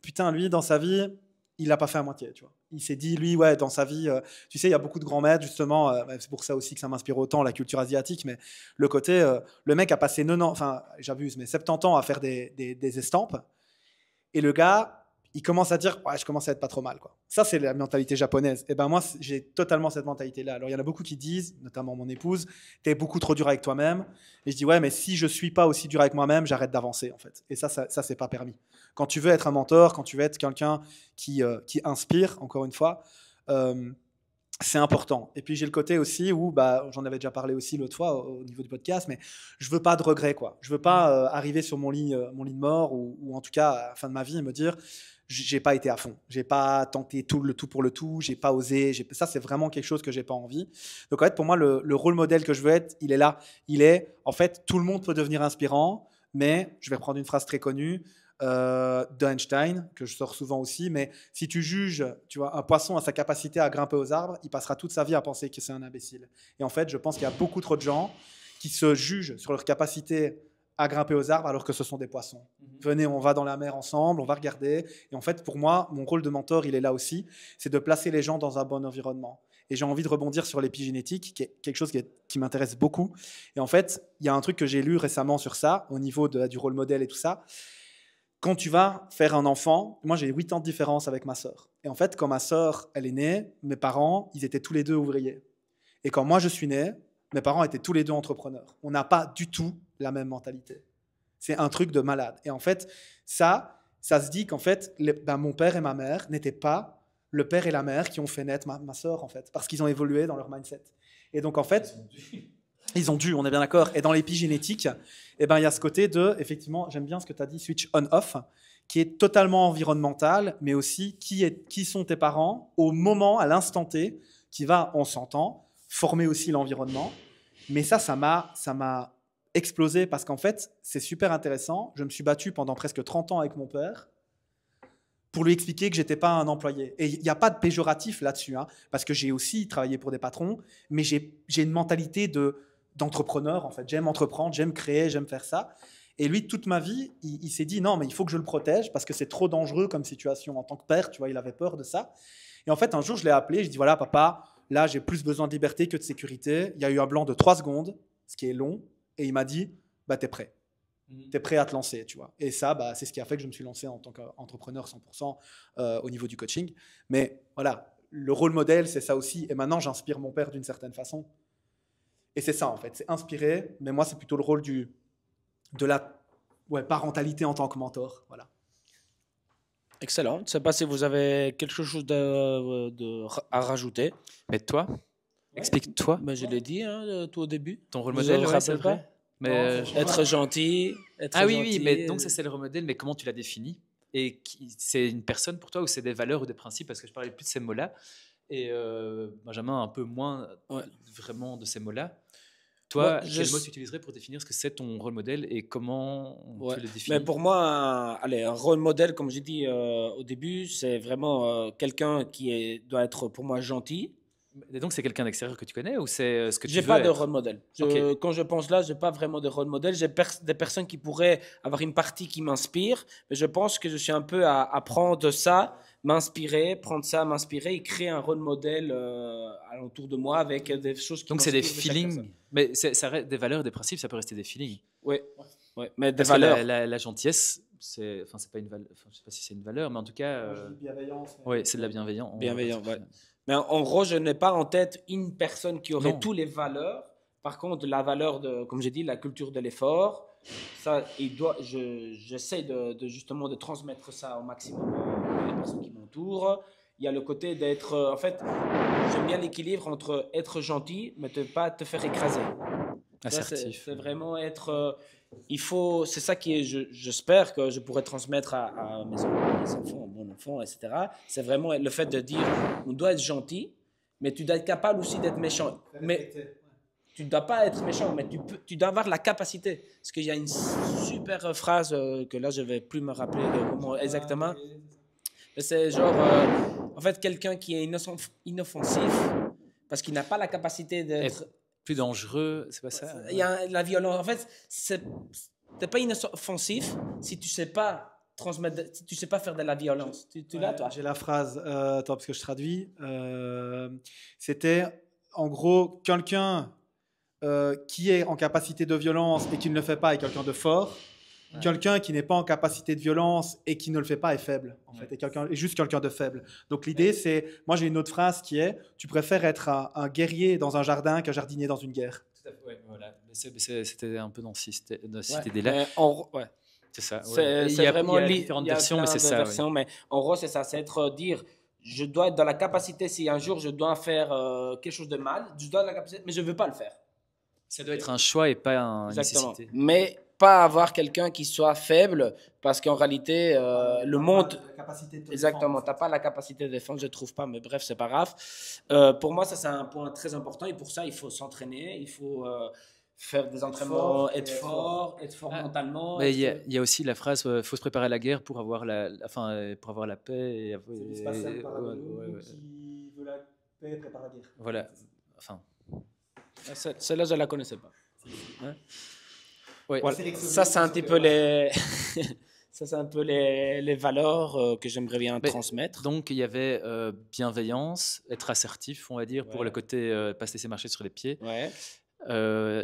putain, lui, dans sa vie, il l'a pas fait à moitié, tu vois. Il s'est dit, lui, ouais, dans sa vie, tu sais, il y a beaucoup de grands maîtres, justement, c'est pour ça aussi que ça m'inspire autant, la culture asiatique, mais le côté, le mec a passé 90, enfin, j'abuse, mais 70 ans à faire des estampes, et le gars, il commence à dire, ouais, je commence à être pas trop mal, quoi. Ça, c'est la mentalité japonaise. Et ben moi, j'ai totalement cette mentalité-là. Alors, il y en a beaucoup qui disent, notamment mon épouse, t'es beaucoup trop dur avec toi-même. Et je dis, ouais, mais si je suis pas aussi dur avec moi-même, j'arrête d'avancer, en fait. Et ça c'est pas permis. Quand tu veux être un mentor, quand tu veux être quelqu'un qui inspire, encore une fois, c'est important. Et puis j'ai le côté aussi où, bah, j'en avais déjà parlé aussi l'autre fois au niveau du podcast, mais je veux pas de regrets, quoi. Je veux pas arriver sur mon lit de mort ou en tout cas à la fin de ma vie et me dire j'ai pas été à fond, j'ai pas tenté tout le tout pour le tout, j'ai pas osé. Ça c'est vraiment quelque chose que j'ai pas envie. Donc en fait pour moi le rôle modèle que je veux être, il est là. Il est en fait tout le monde peut devenir inspirant, mais je vais reprendre une phrase très connue d'Einstein, que je sors souvent aussi, mais si tu juges, tu vois, un poisson à sa capacité à grimper aux arbres, il passera toute sa vie à penser que c'est un imbécile. Et en fait, je pense qu'il y a beaucoup trop de gens qui se jugent sur leur capacité à grimper aux arbres alors que ce sont des poissons. Venez, on va dans la mer ensemble, on va regarder. Et en fait, pour moi, mon rôle de mentor, il est là aussi, c'est de placer les gens dans un bon environnement. Et j'ai envie de rebondir sur l'épigénétique, qui est quelque chose qui m'intéresse beaucoup. Et en fait, il y a un truc que j'ai lu récemment sur ça, au niveau du rôle modèle et tout ça. Quand tu vas faire un enfant, moi j'ai 8 ans de différence avec ma sœur. Et en fait, quand ma sœur, elle est née, mes parents, ils étaient tous les deux ouvriers. Et quand moi je suis né, mes parents étaient tous les deux entrepreneurs. On n'a pas du tout la même mentalité. C'est un truc de malade. Et en fait, ça se dit qu'en fait, mon père et ma mère n'étaient pas le père et la mère qui ont fait naître ma sœur, en fait, parce qu'ils ont évolué dans leur mindset. Et donc, en fait, ils ont dû, on est bien d'accord. Et dans l'épigénétique, eh ben, il y a ce côté de, effectivement, j'aime bien ce que tu as dit, switch on-off, qui est totalement environnemental, mais aussi qui sont tes parents au moment, à l'instant T, qui va, on s'entend, former aussi l'environnement. Mais ça m'a explosé parce qu'en fait, c'est super intéressant. Je me suis battu pendant presque 30 ans avec mon père pour lui expliquer que j'étais pas un employé. Et il n'y a pas de péjoratif là-dessus, hein, parce que j'ai aussi travaillé pour des patrons, mais j'ai une mentalité d'entrepreneur, en fait. J'aime entreprendre, j'aime créer, j'aime faire ça. Et lui, toute ma vie, il s'est dit non, mais il faut que je le protège parce que c'est trop dangereux comme situation. En tant que père, tu vois, il avait peur de ça. Et en fait, un jour, je l'ai appelé, je dis voilà, papa, là, j'ai plus besoin de liberté que de sécurité. Il y a eu un blanc de 3 secondes, ce qui est long, et il m'a dit bah, t'es prêt. T'es prêt à te lancer, tu vois. Et ça, bah, c'est ce qui a fait que je me suis lancé en tant qu'entrepreneur 100% au niveau du coaching. Mais voilà, le rôle modèle, c'est ça aussi. Et maintenant, j'inspire mon père d'une certaine façon. Et c'est ça, en fait. C'est inspirer, mais moi, c'est plutôt le rôle de la parentalité en tant que mentor. Voilà. Excellent. Je ne sais pas si vous avez quelque chose à rajouter. Mais toi, explique-toi. Ben, je l'ai dit tout au début. Ton rôle Vous modèle, vous ouais, c'est rappelez pas? vrai. Mais Être gentil. Être ah oui, gentil, oui, mais donc ça c'est le rôle modèle, mais comment tu l'as défini? Et c'est une personne pour toi ou c'est des valeurs ou des principes? Parce que je parlais plus de ces mots-là et Benjamin un peu moins Ouais. vraiment de ces mots-là. Toi, Moi, quel mot tu utiliserais pour définir ce que c'est ton rôle modèle et comment Ouais. tu le définis? Mais pour moi, allez, un rôle modèle, comme j'ai dit au début, c'est vraiment quelqu'un doit être pour moi gentil. Et donc, c'est quelqu'un d'extérieur que tu connais ou c'est ce que tu J'ai veux pas de être? rôle modèle. Ok. Quand je pense là, j'ai pas vraiment de rôle modèle. J'ai des personnes qui pourraient avoir une partie qui m'inspire, mais je pense que je suis un peu à prendre ça, m'inspirer, prendre ça, m'inspirer et créer un rôle modèle alentour de moi avec des choses qui Donc, c'est des m'inspirent de chaque personne. feelings, mais ça reste des valeurs, des principes, ça peut rester des feelings. Oui, ouais, mais des Parce que valeurs. la gentillesse, c'est pas une valeur, je sais pas si c'est une valeur, mais en tout cas, Bienveillance. ouais, c'est de la bienveillance. Bienveillant, ouais. Mais en gros, je n'ai pas en tête une personne qui aurait Non. toutes les valeurs. Par contre, la valeur de, comme j'ai dit, la culture de l'effort, ça, j'essaie de justement de transmettre ça au maximum aux personnes qui m'entourent. Il y a le côté d'être, en fait, j'aime bien l'équilibre entre être gentil, mais ne pas te faire écraser. Ça, Assertif. c'est vraiment être. C'est ça qui est, j'espère que je pourrais transmettre à mes enfants, à mon enfant, etc. C'est vraiment le fait de dire, on doit être gentil, mais tu dois être capable aussi d'être méchant. Mais tu ne dois pas être méchant, mais tu dois avoir la capacité. Parce qu'il y a une super phrase que là, je ne vais plus me rappeler de comment exactement. Mais c'est genre, en fait, quelqu'un qui est inoffensif, parce qu'il n'a pas la capacité d'être. Plus dangereux, c'est pas ça? Il y a la violence. En fait, t'es pas inoffensif si tu sais pas transmettre, si tu sais pas faire de la violence. Tu l'as, toi? J'ai la phrase, attends, parce que je traduis. C'était en gros quelqu'un qui est en capacité de violence et qui ne le fait pas est quelqu'un de fort. Ouais. Quelqu'un qui n'est pas en capacité de violence et qui ne le fait pas est faible, en fait, est juste quelqu'un de faible. Donc l'idée, c'est, moi j'ai une autre phrase qui est, tu préfères être un guerrier dans un jardin qu'un jardinier dans une guerre. Tout à fait, ouais, voilà. C'était un peu dans cette idée-là. Ouais. C'est ça. Ouais. Il y a vraiment différentes versions, mais c'est ça. Ouais. Mais en gros, c'est ça, c'est dire, je dois être dans la capacité, si un jour je dois faire quelque chose de mal, je dois avoir la capacité, mais je ne veux pas le faire. Ça doit être un choix et pas une nécessité. Mais pas avoir quelqu'un qui soit faible, parce qu'en réalité, le monde... Exactement, tu n'as pas la capacité de défendre, je ne trouve pas, mais bref, c'est pas grave. Pour moi, ça, c'est un point très important, et pour ça, il faut s'entraîner, il faut faire des entraînements, être fort mentalement. Mais il y a aussi la phrase faut se préparer à la guerre pour avoir pour avoir la paix. C'est pas celle par qui veut la paix prépare la guerre. Voilà, enfin... Celle-là, je ne la connaissais pas. Ouais. Ouais. Voilà. Ça, c'est un petit peu ça, c'est un peu les valeurs que j'aimerais bien transmettre. Donc, il y avait bienveillance, être assertif, on va dire, pour le côté pas se laisser marcher sur les pieds. Ouais.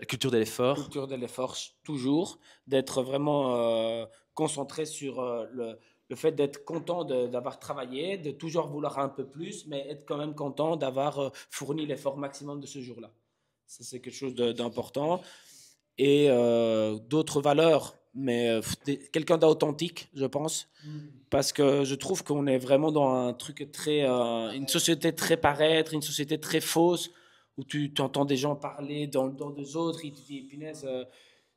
Culture de l'effort. Culture de l'effort, toujours. D'être vraiment concentré sur le fait d'être content d'avoir travaillé, de toujours vouloir un peu plus, mais être quand même content d'avoir fourni l'effort maximum de ce jour-là. Ça, c'est quelque chose d'important. Et d'autres valeurs, mais quelqu'un d'authentique, je pense. Parce que je trouve qu'on est vraiment dans un truc une société très paraître, une société très fausse, où tu entends des gens parler dans le dos des autres, et tu te dis, punaise,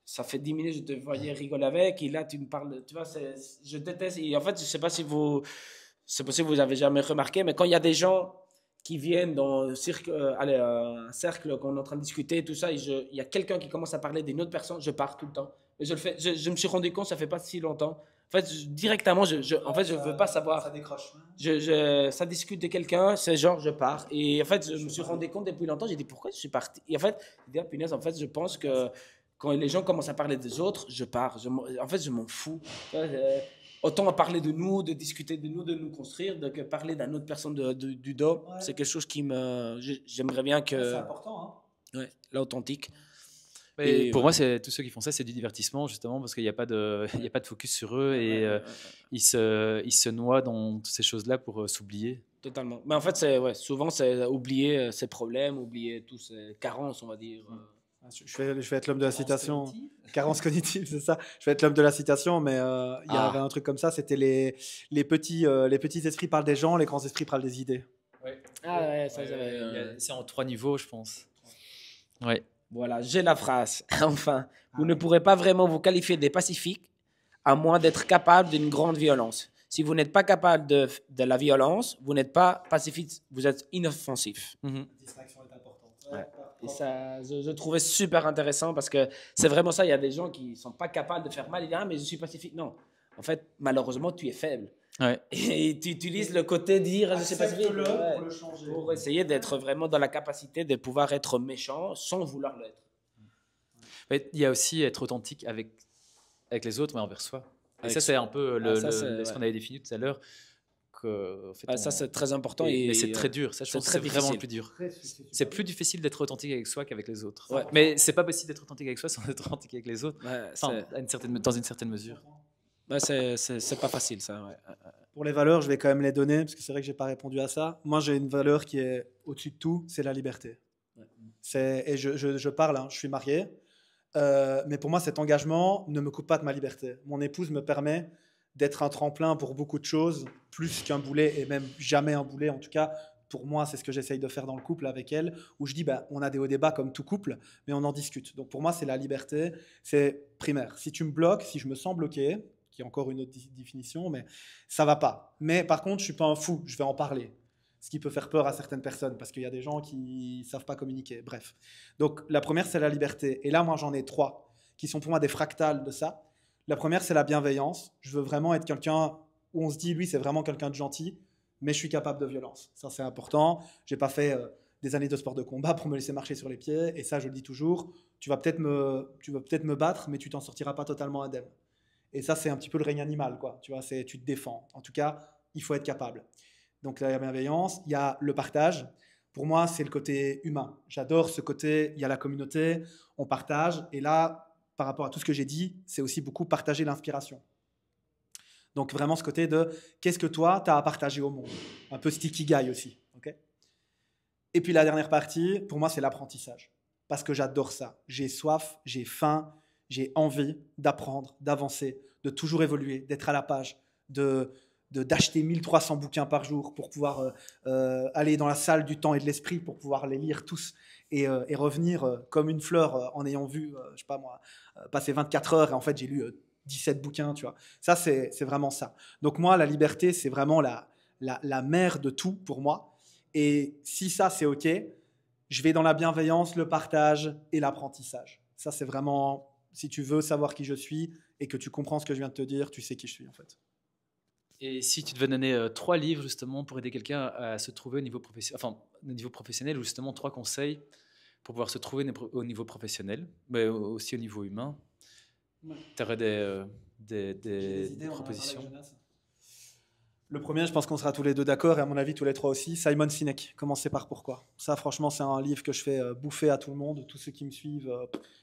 ça fait 10 minutes que je te voyais rigoler avec, et là tu me parles, tu vois, je déteste. Et en fait, je ne sais pas si c'est possible que vous avez jamais remarqué, mais quand il y a des gens qui viennent dans un cercle qu'on est en train de discuter, tout ça, il y a quelqu'un qui commence à parler d'une autre personne, je pars tout le temps. Et je me suis rendu compte, ça fait pas si longtemps. En fait, directement, je veux pas savoir. Ça décroche. Ça discute de quelqu'un, c'est genre, je pars. Et en fait, je me suis rendu compte depuis longtemps, j'ai dit, pourquoi je suis parti? Et en fait, punaise, en fait, je pense que quand les gens commencent à parler des autres, je pars. En fait, je m'en fous. Autant parler de nous, de discuter de nous construire, que parler d'une autre personne du dos. Ouais. C'est quelque chose qui j'aimerais bien que... C'est important, hein. Ouais, l'authentique. Et pour moi, tous ceux qui font ça, c'est du divertissement, justement, parce qu'il n'y a pas de focus sur eux et ils se noient dans toutes ces choses-là pour s'oublier. Totalement. Mais en fait, souvent, c'est oublier ses problèmes, oublier toutes ces carences, on va dire. Je vais être l'homme de la citation. Carence cognitive, c'est ça. Je vais être l'homme de la citation, mais il y avait un truc comme ça. C'était les petits esprits parlent des gens, les grands esprits parlent des idées. Ouais. Ah ouais, ça c'est en 3 niveaux, je pense. Ouais. Voilà, j'ai la phrase. Enfin, vous ne pourrez pas vraiment vous qualifier des pacifiques à moins d'être capable d'une grande violence. Si vous n'êtes pas capable de la violence, vous n'êtes pas pacifique, vous êtes inoffensif. La distraction est importante. Ouais. Et ça, je trouvais super intéressant parce que c'est vraiment ça. Il y a des gens qui ne sont pas capables de faire mal. Ils disent, ah, mais je suis pacifique. Non. En fait, malheureusement, tu es faible. Ouais. Et tu utilises le côté dire, je suis pacifique. Accepte-le Ouais. pour le changer. Pour essayer d'être vraiment dans la capacité de pouvoir être méchant sans vouloir l'être. Mais il y a aussi être authentique avec les autres, mais envers soi. Et Avec ça, c'est un peu ce qu'on avait défini tout à l'heure. En fait, ça, c'est très important. Mais c'est très dur. Ça, je pense que c'est vraiment le plus dur. C'est plus difficile d'être authentique avec soi qu'avec les autres. Ouais. Mais c'est pas possible d'être authentique avec soi sans être authentique avec les autres. Ouais, Enfin, dans une certaine mesure. Ouais, c'est pas facile, ça. Ouais. Pour les valeurs, je vais quand même les donner, parce que c'est vrai que j'ai pas répondu à ça. Moi, j'ai une valeur qui est au-dessus de tout, c'est la liberté. Et je parle, hein, je suis marié, mais pour moi, cet engagement ne me coupe pas de ma liberté. Mon épouse me permet d'être un tremplin pour beaucoup de choses, plus qu'un boulet, et même jamais un boulet. En tout cas, pour moi, c'est ce que j'essaye de faire dans le couple avec elle, où je dis, bah, on a des hauts débats comme tout couple, mais on en discute. Donc pour moi, c'est la liberté, c'est primaire. Si tu me bloques, si je me sens bloqué, qui est encore une autre définition, mais ça va pas. Mais par contre, je suis pas un fou, je vais en parler. Ce qui peut faire peur à certaines personnes, parce qu'il y a des gens qui savent pas communiquer. Bref. Donc la première, c'est la liberté. Et là, moi, j'en ai 3, qui sont pour moi des fractales de ça. La première, c'est la bienveillance. Je veux vraiment être quelqu'un où on se dit, lui, c'est vraiment quelqu'un de gentil, mais je suis capable de violence. Ça, c'est important. J'ai pas fait des années de sport de combat pour me laisser marcher sur les pieds. Et ça, je le dis toujours, tu vas peut-être me battre, mais tu t'en sortiras pas totalement indemne. Et ça, c'est un petit peu le règne animal, quoi. Tu vois, tu te défends. En tout cas, il faut être capable. Donc, la bienveillance, il y a le partage. Pour moi, c'est le côté humain. J'adore ce côté, il y a la communauté, on partage. Et là, par rapport à tout ce que j'ai dit, c'est aussi beaucoup partager l'inspiration. Donc, vraiment ce côté de qu'est-ce que toi, tu as à partager au monde. Un peu sticky guy aussi. Okay. Et puis, la dernière partie, pour moi, c'est l'apprentissage. Parce que j'adore ça. J'ai soif, j'ai faim, j'ai envie d'apprendre, d'avancer, de toujours évoluer, d'être à la page, d'acheter 1300 bouquins par jour pour pouvoir aller dans la salle du temps et de l'esprit pour pouvoir les lire tous et revenir comme une fleur en ayant vu, je sais pas moi, passer 24 heures et en fait j'ai lu 17 bouquins, tu vois. Ça, c'est vraiment ça. Donc moi, la liberté, c'est vraiment la mère de tout pour moi. Et si ça, c'est OK, je vais dans la bienveillance, le partage et l'apprentissage. Ça, c'est vraiment... Si tu veux savoir qui je suis et que tu comprends ce que je viens de te dire, tu sais qui je suis en fait. Et si tu devais donner 3 livres justement pour aider quelqu'un à se trouver au niveau professionnel, ou justement 3 conseils pour pouvoir se trouver au niveau professionnel, mais aussi au niveau humain, tu aurais des propositions? Le premier, je pense qu'on sera tous les deux d'accord, et à mon avis tous les 3 aussi, Simon Sinek, Commencer par pourquoi. Ça, franchement, c'est un livre que je fais bouffer à tout le monde. Tous ceux qui me suivent,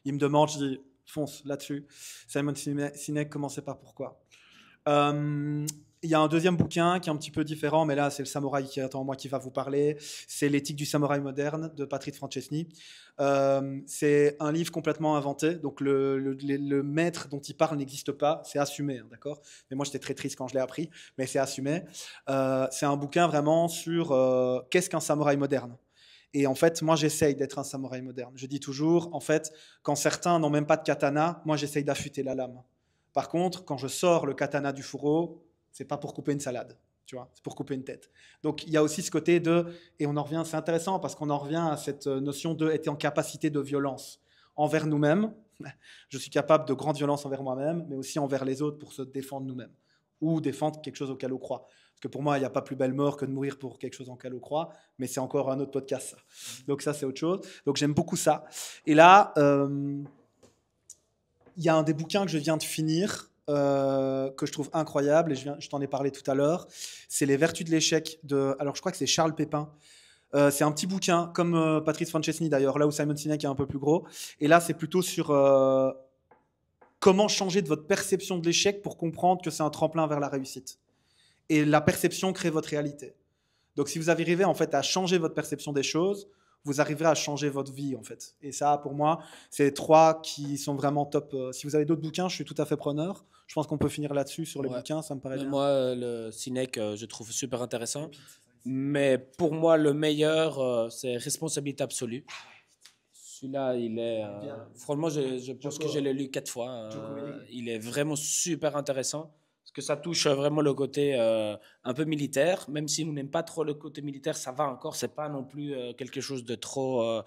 ils me demandent, je dis fonce là-dessus. Simon Sinek, Commencer par pourquoi. Il y a un deuxième bouquin qui est un petit peu différent, mais là, c'est le samouraï qui attend moi qui va vous parler. C'est L'éthique du samouraï moderne de Patrick Francescini. C'est un livre complètement inventé. Donc, le maître dont il parle n'existe pas. C'est assumé, hein, d'accord ? Mais moi, j'étais très triste quand je l'ai appris, mais c'est assumé. C'est un bouquin vraiment sur qu'est-ce qu'un samouraï moderne. Et en fait, moi, j'essaye d'être un samouraï moderne. Je dis toujours, en fait, quand certains n'ont même pas de katana, moi, j'essaye d'affûter la lame. Par contre, quand je sors le katana du fourreau, c'est pas pour couper une salade, tu vois, c'est pour couper une tête. Donc il y a aussi ce côté et on en revient, c'est intéressant parce qu'on en revient à cette notion d'être en capacité de violence envers nous-mêmes. Je suis capable de grande violence envers moi-même, mais aussi envers les autres pour se défendre nous-mêmes ou défendre quelque chose auquel on croit. Parce que pour moi, il n'y a pas plus belle mort que de mourir pour quelque chose auquel on croit, mais c'est encore un autre podcast, ça. Donc ça, c'est autre chose. Donc j'aime beaucoup ça. Et là, il y a un des bouquins que je viens de finir, que je trouve incroyable, et je t'en ai parlé tout à l'heure. C'est Les Vertus de l'échec alors je crois que c'est Charles Pépin. C'est un petit bouquin, comme Patrice Francescini d'ailleurs, là où Simon Sinek est un peu plus gros. Et là, c'est plutôt sur comment changer de votre perception de l'échec pour comprendre que c'est un tremplin vers la réussite. Et la perception crée votre réalité. Donc si vous arrivez en fait à changer votre perception des choses, vous arriverez à changer votre vie en fait. Et ça, pour moi, c'est les 3 qui sont vraiment top. Si vous avez d'autres bouquins, je suis tout à fait preneur. Je pense qu'on peut finir là-dessus sur les bouquins, ça me paraît bien. Moi, le Sinek, je trouve super intéressant. Mais pour moi, le meilleur, c'est Responsabilité absolue. Celui-là, il est... franchement, je pense que je l'ai lu 4 fois. Il est vraiment super intéressant. Parce que ça touche vraiment le côté un peu militaire. Même si on n'aime pas trop le côté militaire, ça va encore. C'est pas non plus quelque chose de trop...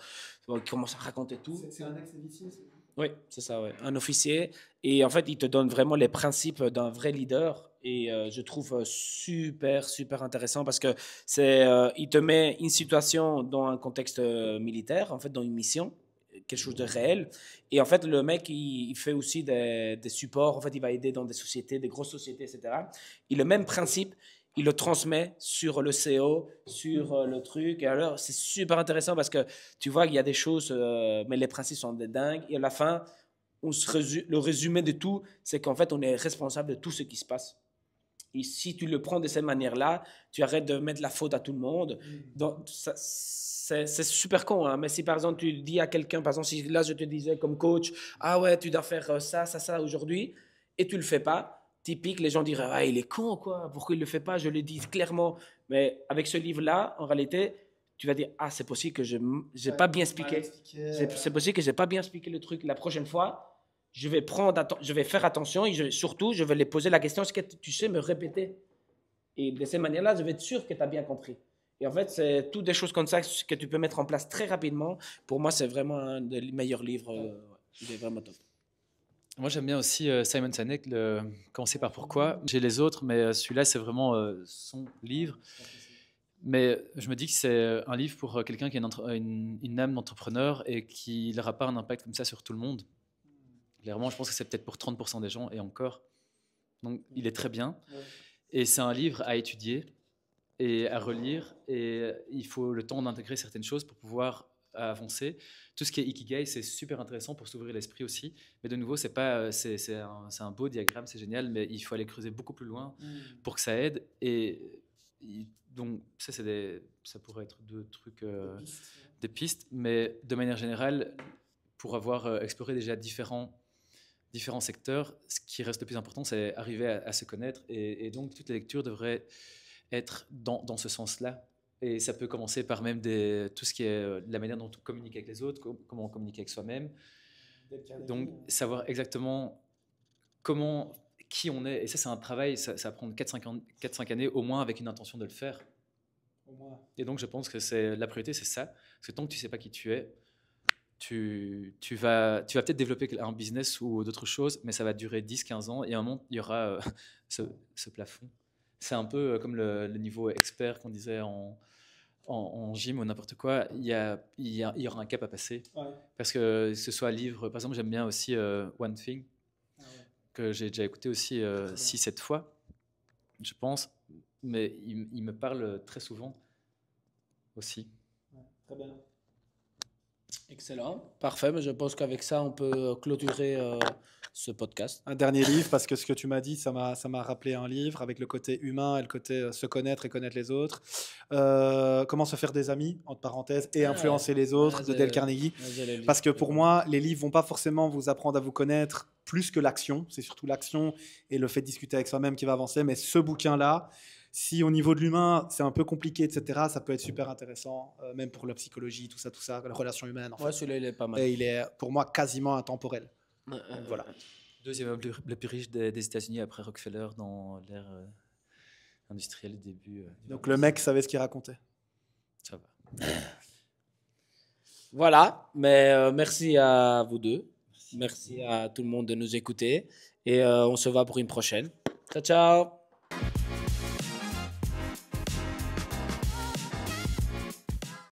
qui commence à raconter tout. C'est un ex-officier, c'est ça? Oui, c'est ça, ouais. Un officier. Et en fait, il te donne vraiment les principes d'un vrai leader. Et je trouve super, super intéressant parce que il te met une situation dans un contexte militaire, en fait, dans une mission, quelque chose de réel. Et en fait, le mec, il fait aussi des supports. En fait, il va aider dans des sociétés, des grosses sociétés, etc. Et le même principe, il le transmet sur le CO, sur le truc. Et alors, c'est super intéressant parce que tu vois qu'il y a des choses, mais les principes sont des dingues. Et à la fin, le résumé de tout, c'est qu'en fait, on est responsable de tout ce qui se passe. Et si tu le prends de cette manière-là, tu arrêtes de mettre la faute à tout le monde. Donc, c'est super con, hein. Mais si par exemple tu dis à quelqu'un, par exemple, si là je te disais comme coach, ah ouais, tu dois faire ça aujourd'hui, et tu le fais pas, typique, les gens diraient, ah, il est con, quoi, pourquoi il le fait pas? Je le dis clairement. Mais avec ce livre-là, en réalité, tu vas dire, ah, c'est possible que je n'ai pas bien expliqué. C'est possible que je n'ai pas bien expliqué le truc. La prochaine fois, je vais faire attention et surtout, je vais les poser la question, est-ce que tu sais me répéter? Et de cette manière-là, je vais être sûr que tu as bien compris. Et en fait, c'est toutes des choses comme ça que tu peux mettre en place très rapidement. Pour moi, c'est vraiment un des meilleurs livres. Il est vraiment top. Moi, j'aime bien aussi Simon Sinek, Commencer par pourquoi. J'ai les autres, mais celui-là, c'est vraiment son livre. Mais je me dis que c'est un livre pour quelqu'un qui a une âme d'entrepreneur et qui n'aura pas un impact comme ça sur tout le monde. Clairement, je pense que c'est peut-être pour 30% des gens et encore. Donc, il est très bien. Et c'est un livre à étudier et à relire. Et il faut le temps d'intégrer certaines choses pour pouvoir avancer. Tout ce qui est Ikigai, c'est super intéressant pour s'ouvrir l'esprit aussi. Mais de nouveau, c'est un beau diagramme, c'est génial, mais il faut aller creuser beaucoup plus loin pour que ça aide. Donc, ça pourrait être deux trucs, des pistes. Mais de manière générale, pour avoir exploré déjà différents secteurs, ce qui reste le plus important, c'est arriver à se connaître. Et donc, toutes les lectures devraient être dans ce sens-là. Et ça peut commencer par même tout ce qui est la manière dont on communique avec les autres, comment on communique avec soi-même. Donc, savoir exactement qui on est. Et ça, c'est un travail, ça va prendre 4-5 années au moins avec une intention de le faire. Et donc, je pense que la priorité, c'est ça. Parce que tant que tu ne sais pas qui tu es, tu vas peut-être développer un business ou d'autres choses, mais ça va durer 10-15 ans et à un moment, il y aura ce plafond. C'est un peu comme le niveau expert qu'on disait en gym ou n'importe quoi. Il y aura un cap à passer. Ouais. Parce que ce soit livre, par exemple, j'aime bien aussi One Thing, que j'ai déjà écouté aussi 6-7 fois, je pense, mais il me parle très souvent aussi. Ouais, très bien. Excellent, parfait. Mais je pense qu'avec ça, on peut clôturer ce podcast. Un dernier livre, parce que ce que tu m'as dit, ça m'a rappelé un livre avec le côté humain et le côté se connaître et connaître les autres. Comment se faire des amis, entre parenthèses, et influencer les autres, de Dale Carnegie. Parce que pour moi, les livres vont pas forcément vous apprendre à vous connaître plus que l'action. C'est surtout l'action et le fait de discuter avec soi-même qui va avancer. Mais ce bouquin-là, si au niveau de l'humain, c'est un peu compliqué, etc., ça peut être super intéressant, même pour la psychologie, tout ça, la relation humaine. En fait. Celui-là, il est pas mal. Et il est, pour moi, quasiment intemporel. Voilà. Deuxième homme le plus riche des États-Unis après Rockefeller dans l'ère industrielle du début. Donc le mec savait ce qu'il racontait. Ça va. Voilà, mais merci à vous deux. Merci à tout le monde de nous écouter. Et on se voit pour une prochaine. Ciao, ciao.